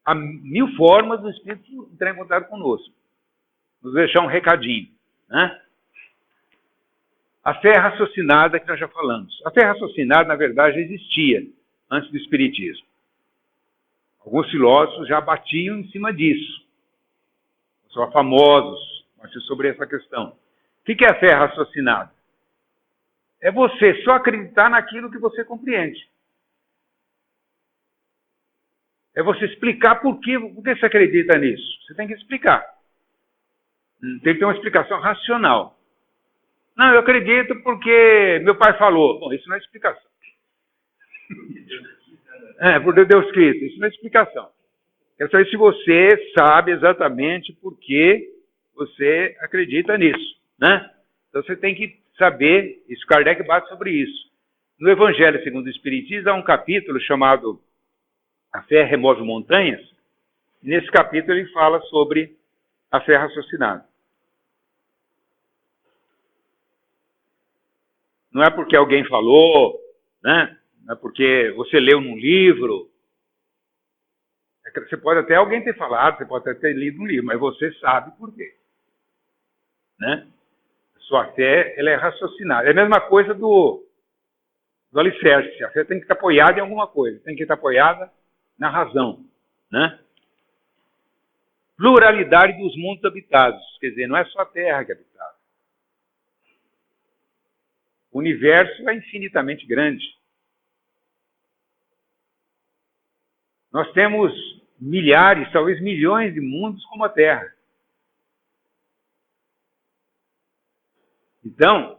Há 1000 formas do espírito entrar em contato conosco. Nos deixar um recadinho. Né? A fé raciocinada que nós já falamos. A fé raciocinada, na verdade, existia antes do espiritismo. Alguns filósofos já batiam em cima disso. São famosos sobre essa questão. O que é a fé raciocinada? É você só acreditar naquilo que você compreende. É você explicar por que você acredita nisso. Você tem que explicar. Tem que ter uma explicação racional. Não, eu acredito porque meu pai falou. Bom, isso não é explicação. Por Deus Cristo, isso não é explicação. Quero saber se você sabe exatamente por que você acredita nisso. Né? Então você tem que saber, isso Kardec bate sobre isso. No Evangelho segundo o Espiritismo, há um capítulo chamado A Fé Remove Montanhas. E nesse capítulo ele fala sobre a fé raciocinada. Não é porque alguém falou, né? Não é porque você leu num livro. Você pode até alguém ter falado, você pode até ter lido um livro, mas você sabe por quê. Né? Sua fé, ela é raciocinada. É a mesma coisa do alicerce. A fé tem que estar apoiada em alguma coisa, tem que estar apoiada na razão. Né? Pluralidade dos mundos habitados, quer dizer, não é só a Terra que é habitada. O universo é infinitamente grande. Nós temos milhares, talvez milhões de mundos como a Terra. Então,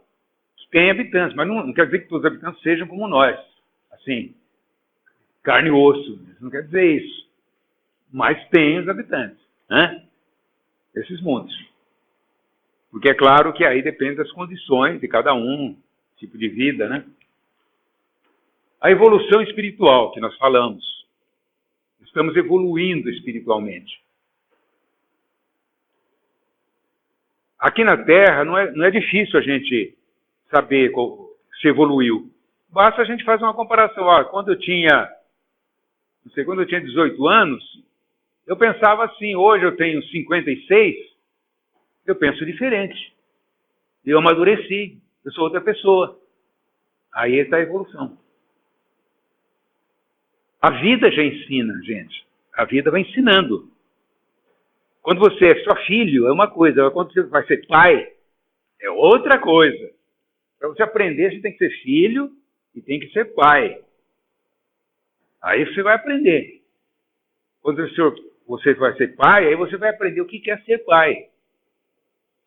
tem habitantes, mas não quer dizer que todos os habitantes sejam como nós. Assim, carne e osso, isso não quer dizer isso. Mas tem os habitantes, né? Esses mundos. Porque é claro que aí depende das condições de cada um, tipo de vida, né? A evolução espiritual que nós falamos. Estamos evoluindo espiritualmente. Aqui na Terra não é difícil a gente saber se evoluiu. Basta a gente fazer uma comparação. Ó, quando eu tinha 18 anos, eu pensava assim, hoje eu tenho 56, eu penso diferente. Eu amadureci, eu sou outra pessoa. Aí está a evolução. A vida já ensina, gente. A vida vai ensinando. Quando você é só filho, é uma coisa. Quando você vai ser pai, é outra coisa. Para você aprender, você tem que ser filho e tem que ser pai. Aí você vai aprender. Quando você vai ser pai, aí você vai aprender o que é ser pai.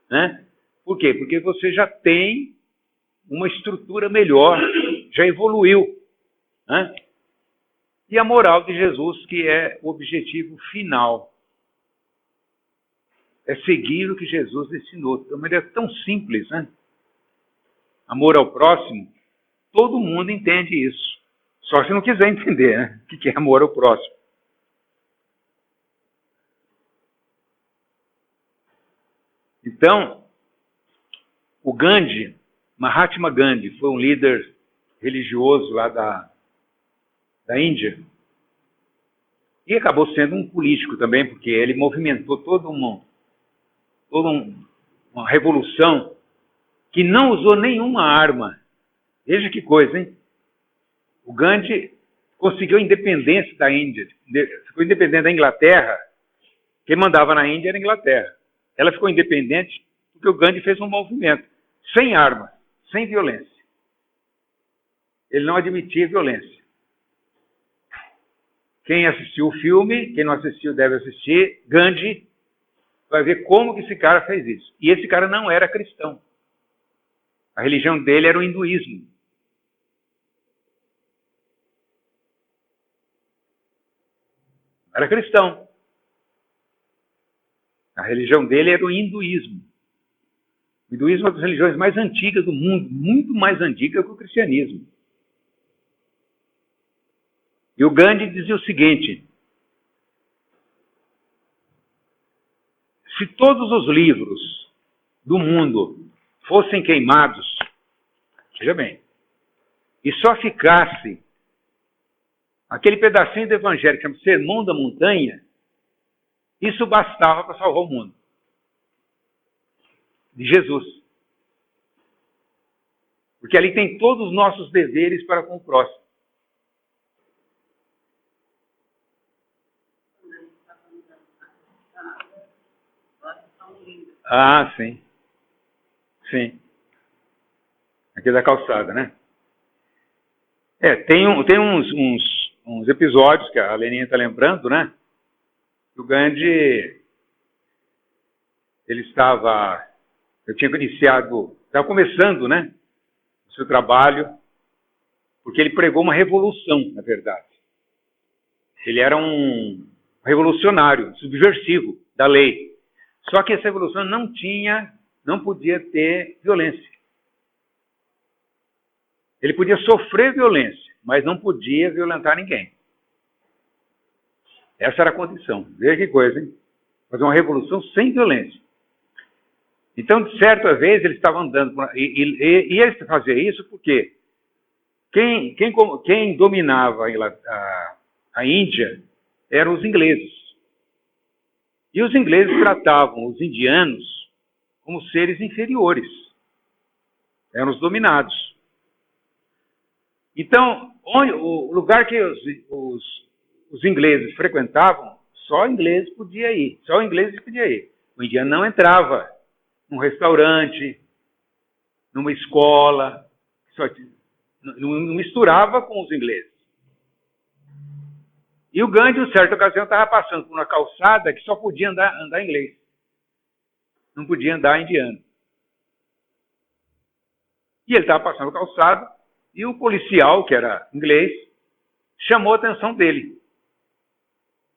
Né? Por quê? Porque você já tem uma estrutura melhor, já evoluiu. Né? E a moral de Jesus, que é o objetivo final. É seguir o que Jesus ensinou. De uma maneira tão simples, né? Amor ao próximo, todo mundo entende isso. Só se não quiser entender, né? O que é amor ao próximo. Então, o Gandhi, Mahatma Gandhi, foi um líder religioso lá da Índia. E acabou sendo um político também, porque ele movimentou toda uma revolução que não usou nenhuma arma. Veja que coisa, hein? O Gandhi conseguiu a independência da Índia, ficou independente da Inglaterra. Quem mandava na Índia era a Inglaterra. Ela ficou independente porque o Gandhi fez um movimento sem arma, sem violência. Ele não admitia violência. Quem assistiu o filme, quem não assistiu deve assistir, Gandhi, vai ver como que esse cara fez isso. E esse cara não era cristão. A religião dele era o hinduísmo. Era cristão. A religião dele era o hinduísmo. O hinduísmo é uma das religiões mais antigas do mundo, muito mais antiga que o cristianismo. E o Gandhi dizia o seguinte: se todos os livros do mundo fossem queimados, veja bem, e só ficasse aquele pedacinho do evangelho que chama Sermão da Montanha, isso bastava para salvar o mundo. De Jesus. Porque ali tem todos os nossos deveres para com o próximo. Ah, sim. Sim. Aqui da calçada, né? Tem uns episódios que a Leninha está lembrando, né? O Gandhi, eu tinha iniciado, estava começando, né? O seu trabalho, porque ele pregou uma revolução, na verdade. Ele era um revolucionário, subversivo da lei. Só que essa revolução não podia ter violência. Ele podia sofrer violência, mas não podia violentar ninguém. Essa era a condição. Veja que coisa, hein? Fazer uma revolução sem violência. Então, de certa vez, eles estavam andando, e eles faziam isso porque quem dominava a Índia eram os ingleses. E os ingleses tratavam os indianos como seres inferiores. Eram os dominados. Então, o lugar que os ingleses frequentavam, só ingleses podia ir. Só ingleses podia ir. O indiano não entrava num restaurante, numa escola, não misturava com os ingleses. E o Gandhi, em certa ocasião, estava passando por uma calçada que só podia andar inglês. Não podia andar indiano. E ele estava passando a calçada, e o policial, que era inglês, chamou a atenção dele.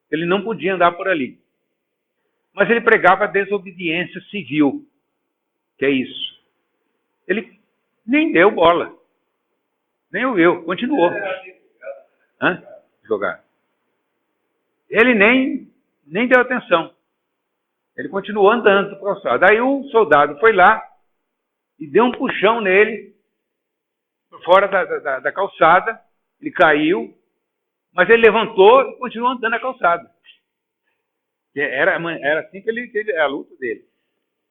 Ele não podia andar por ali. Mas ele pregava a desobediência civil, que é isso. Ele nem deu bola. Nem ouviu, continuou. Jogar. Ele nem deu atenção. Ele continuou andando por calçada. Aí o soldado foi lá e deu um puxão nele, fora da calçada. Ele caiu, mas ele levantou e continuou andando na calçada. Era assim que ele a luta dele.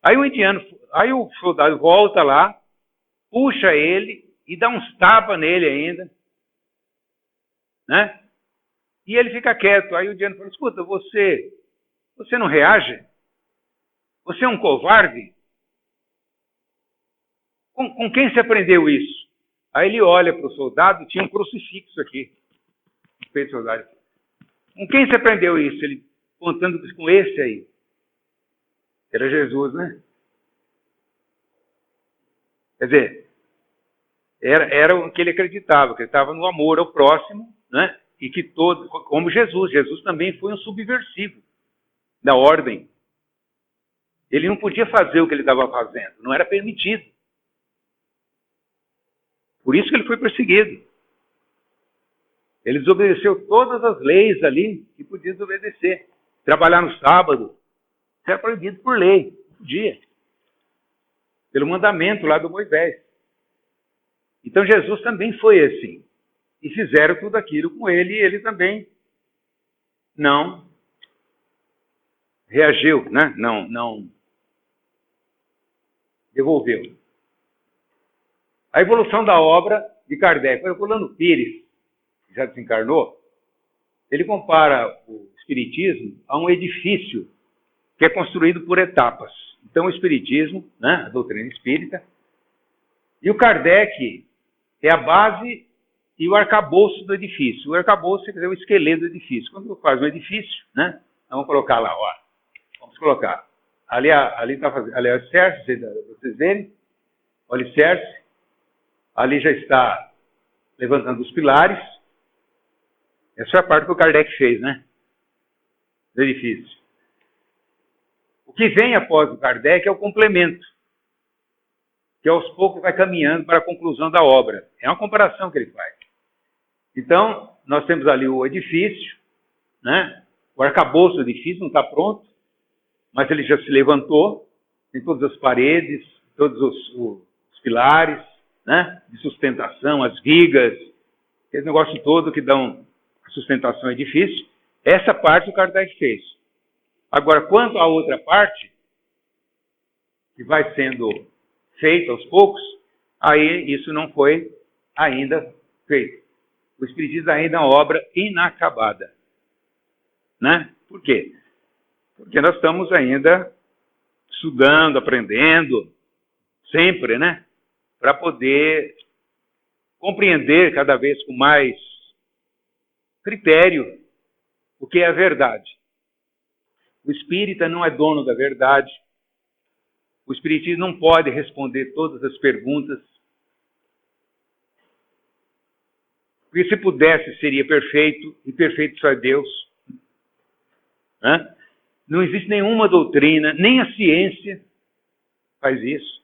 Aí o soldado volta lá, puxa ele e dá uns tapas nele ainda, né? E ele fica quieto. Aí o indiano fala: escuta, você não reage? Você é um covarde? Com quem você aprendeu isso? Aí ele olha para o soldado, tinha um crucifixo aqui no peito do soldado. Com quem você aprendeu isso? Ele contando com esse aí. Era Jesus, né? Quer dizer, era o que ele acreditava, que ele estava no amor ao próximo, né? E que como Jesus também foi um subversivo da ordem. Ele não podia fazer o que ele estava fazendo, não era permitido. Por isso que ele foi perseguido. Ele desobedeceu todas as leis ali que podia desobedecer. Trabalhar no sábado, isso era proibido por lei, não podia. Pelo mandamento lá do Moisés. Então Jesus também foi assim. E fizeram tudo aquilo com ele, e ele também não reagiu, né? Não devolveu. A evolução da obra de Kardec. O Orlando Pires, que já desencarnou, ele compara o Espiritismo a um edifício que é construído por etapas. Então o Espiritismo, né, a doutrina espírita, e o Kardec é a base e o arcabouço do edifício. O arcabouço quer dizer o esqueleto do edifício. Quando faz um edifício, né, vamos colocar lá, ó. Vamos colocar. Ali está fazendo, ali é o alicerce, vocês verem, o alicerce. Ali já está levantando os pilares. Essa é a parte que o Kardec fez, né? Do edifício. O que vem após o Kardec é o complemento, que aos poucos vai caminhando para a conclusão da obra. É uma comparação que ele faz. Então, nós temos ali o edifício, né? O arcabouço do edifício não está pronto, mas ele já se levantou, tem todas as paredes, todos os pilares, né? De sustentação, as vigas, esse negócio todo que dão a sustentação ao edifício. Essa parte o Kardec fez. Agora, quanto à outra parte, que vai sendo feita aos poucos, aí isso não foi ainda feito. O Espiritismo ainda é uma obra inacabada. Né? Por quê? Porque nós estamos ainda estudando, aprendendo, sempre, né? Para poder compreender cada vez com mais critério o que é a verdade. O espírita não é dono da verdade. O espiritismo não pode responder todas as perguntas. Porque se pudesse, seria perfeito, e perfeito só é Deus. Né? Não existe nenhuma doutrina, nem a ciência faz isso.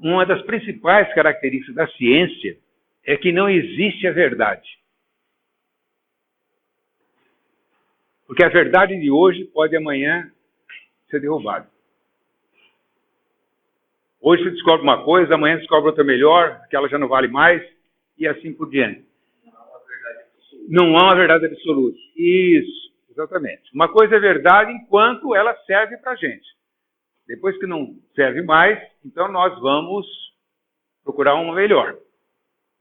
Uma das principais características da ciência é que não existe a verdade. Porque a verdade de hoje pode amanhã ser derrubada. Hoje você descobre uma coisa, amanhã descobre outra melhor, aquela já não vale mais, e assim por diante. Não há uma verdade absoluta. Isso, exatamente. Uma coisa é verdade enquanto ela serve para a gente. Depois que não serve mais, então nós vamos procurar uma melhor.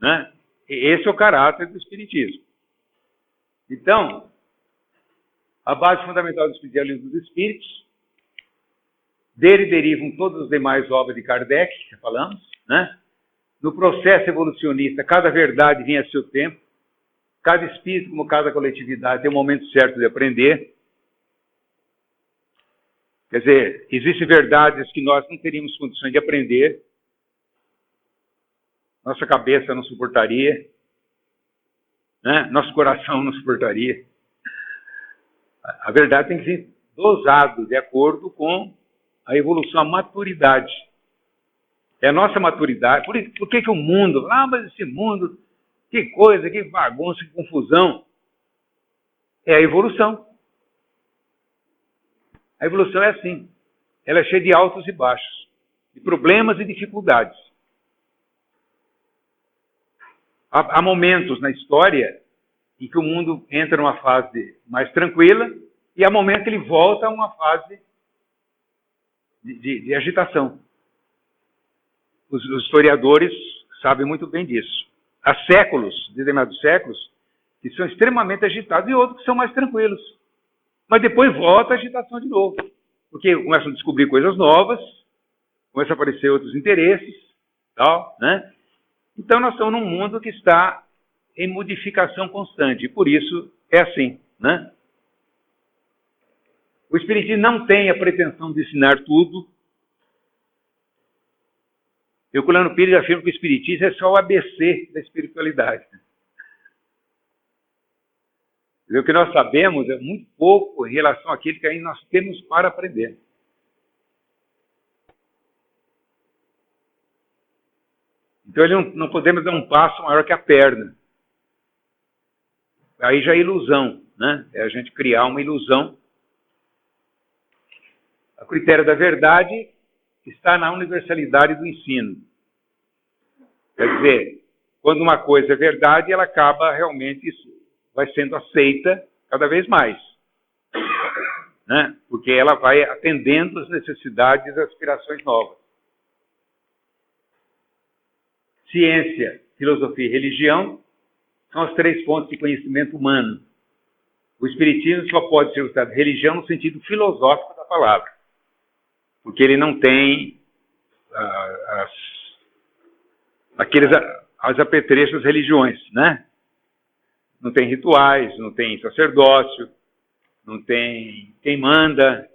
Né? Esse é o caráter do Espiritismo. Então, a base fundamental do Espiritismo dos Espíritos, dele derivam todas as demais obras de Kardec, que falamos, né? No processo evolucionista, cada verdade vinha a seu tempo, cada espírito, como cada coletividade, tem um momento certo de aprender. Quer dizer, existem verdades que nós não teríamos condições de aprender, nossa cabeça não suportaria, né? Nosso coração não suportaria. A verdade tem que ser dosado de acordo com a evolução, a maturidade. É a nossa maturidade. Por que o mundo? Mas esse mundo, que coisa, que bagunça, que confusão. É a evolução. A evolução é assim. Ela é cheia de altos e baixos, de problemas e dificuldades. Há momentos na história em que o mundo entra numa fase mais tranquila e há momentos que ele volta a uma fase de agitação. Os historiadores sabem muito bem disso. Há séculos, determinados séculos, que são extremamente agitados e outros que são mais tranquilos. Mas depois volta a agitação de novo. Porque começam a descobrir coisas novas, começam a aparecer outros interesses, tal, né? Então nós estamos num mundo que está em modificação constante, e por isso é assim, né? O Espiritismo não tem a pretensão de ensinar tudo. Herculano Pires afirma que o Espiritismo é só o ABC da espiritualidade. O que nós sabemos é muito pouco em relação àquilo que ainda nós temos para aprender. Então não podemos dar um passo maior que a perna. Aí já é ilusão, né? É a gente criar uma ilusão. O critério da verdade está na universalidade do ensino. Quer dizer, quando uma coisa é verdade, ela acaba realmente, vai sendo aceita cada vez mais. Né? Porque ela vai atendendo às necessidades e às aspirações novas. Ciência, filosofia e religião são as três fontes de conhecimento humano. O Espiritismo só pode ser usado religião no sentido filosófico da palavra, porque ele não tem as apetrechos das religiões, né? Não tem rituais, não tem sacerdócio, não tem quem manda,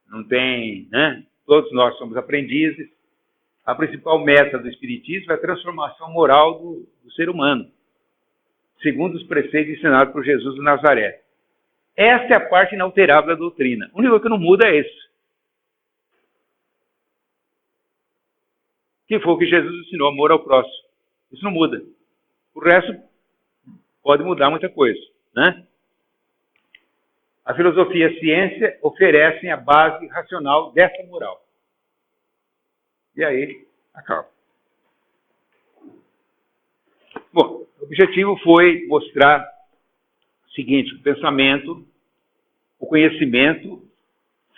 não tem, né? Todos nós somos aprendizes. A principal meta do Espiritismo é a transformação moral do ser humano, segundo os preceitos ensinados por Jesus de Nazaré. Essa é a parte inalterável da doutrina. O único que não muda é esse. Que foi o que Jesus ensinou, amor ao próximo. Isso não muda. O resto pode mudar muita coisa, né? A filosofia e a ciência oferecem a base racional dessa moral. E aí, acaba. Bom, o objetivo foi mostrar o seguinte: o pensamento, o conhecimento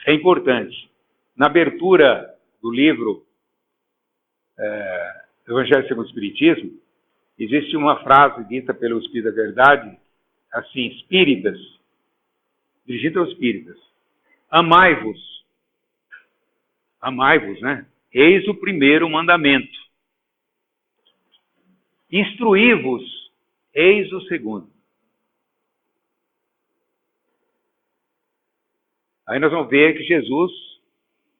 é importante. Na abertura do livro Evangelho segundo o Espiritismo, existe uma frase dita pelo Espírito da Verdade, assim: espíritas, dirigida aos espíritas, amai-vos, né? Eis o primeiro mandamento. Instruí-vos, eis o segundo. Aí nós vamos ver que Jesus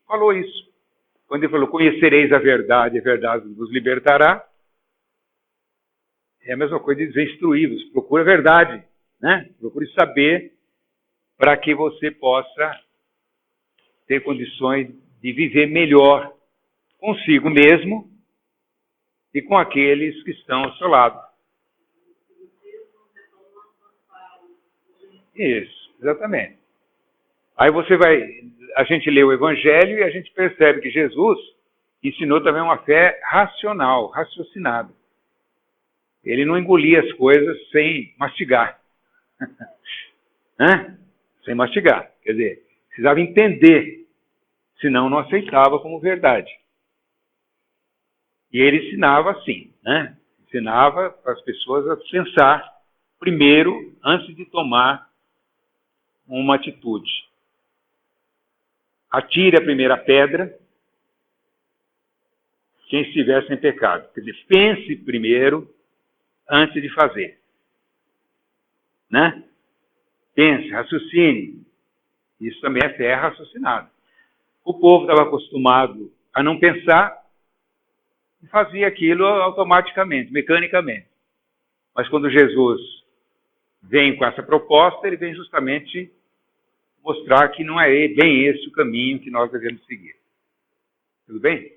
falou isso. Quando ele falou, conhecereis a verdade vos libertará, é a mesma coisa de dizer instruí-vos, procure a verdade, né? Procure saber para que você possa ter condições de viver melhor consigo mesmo e com aqueles que estão ao seu lado. Isso, exatamente. Aí a gente lê o Evangelho e a gente percebe que Jesus ensinou também uma fé racional, raciocinada. Ele não engolia as coisas sem mastigar. Sem mastigar. Quer dizer, precisava entender, senão não aceitava como verdade. E ele ensinava assim, ensinava para as pessoas a pensar primeiro, antes de tomar uma atitude. Atire a primeira pedra, quem estiver sem pecado. Quer dizer, pense primeiro, antes de fazer. Pense, raciocine. Isso também é fé raciocinada. O povo estava acostumado a não pensar e fazia aquilo automaticamente, mecanicamente. Mas quando Jesus vem com essa proposta, ele vem justamente mostrar que não é bem esse o caminho que nós devemos seguir. Tudo bem?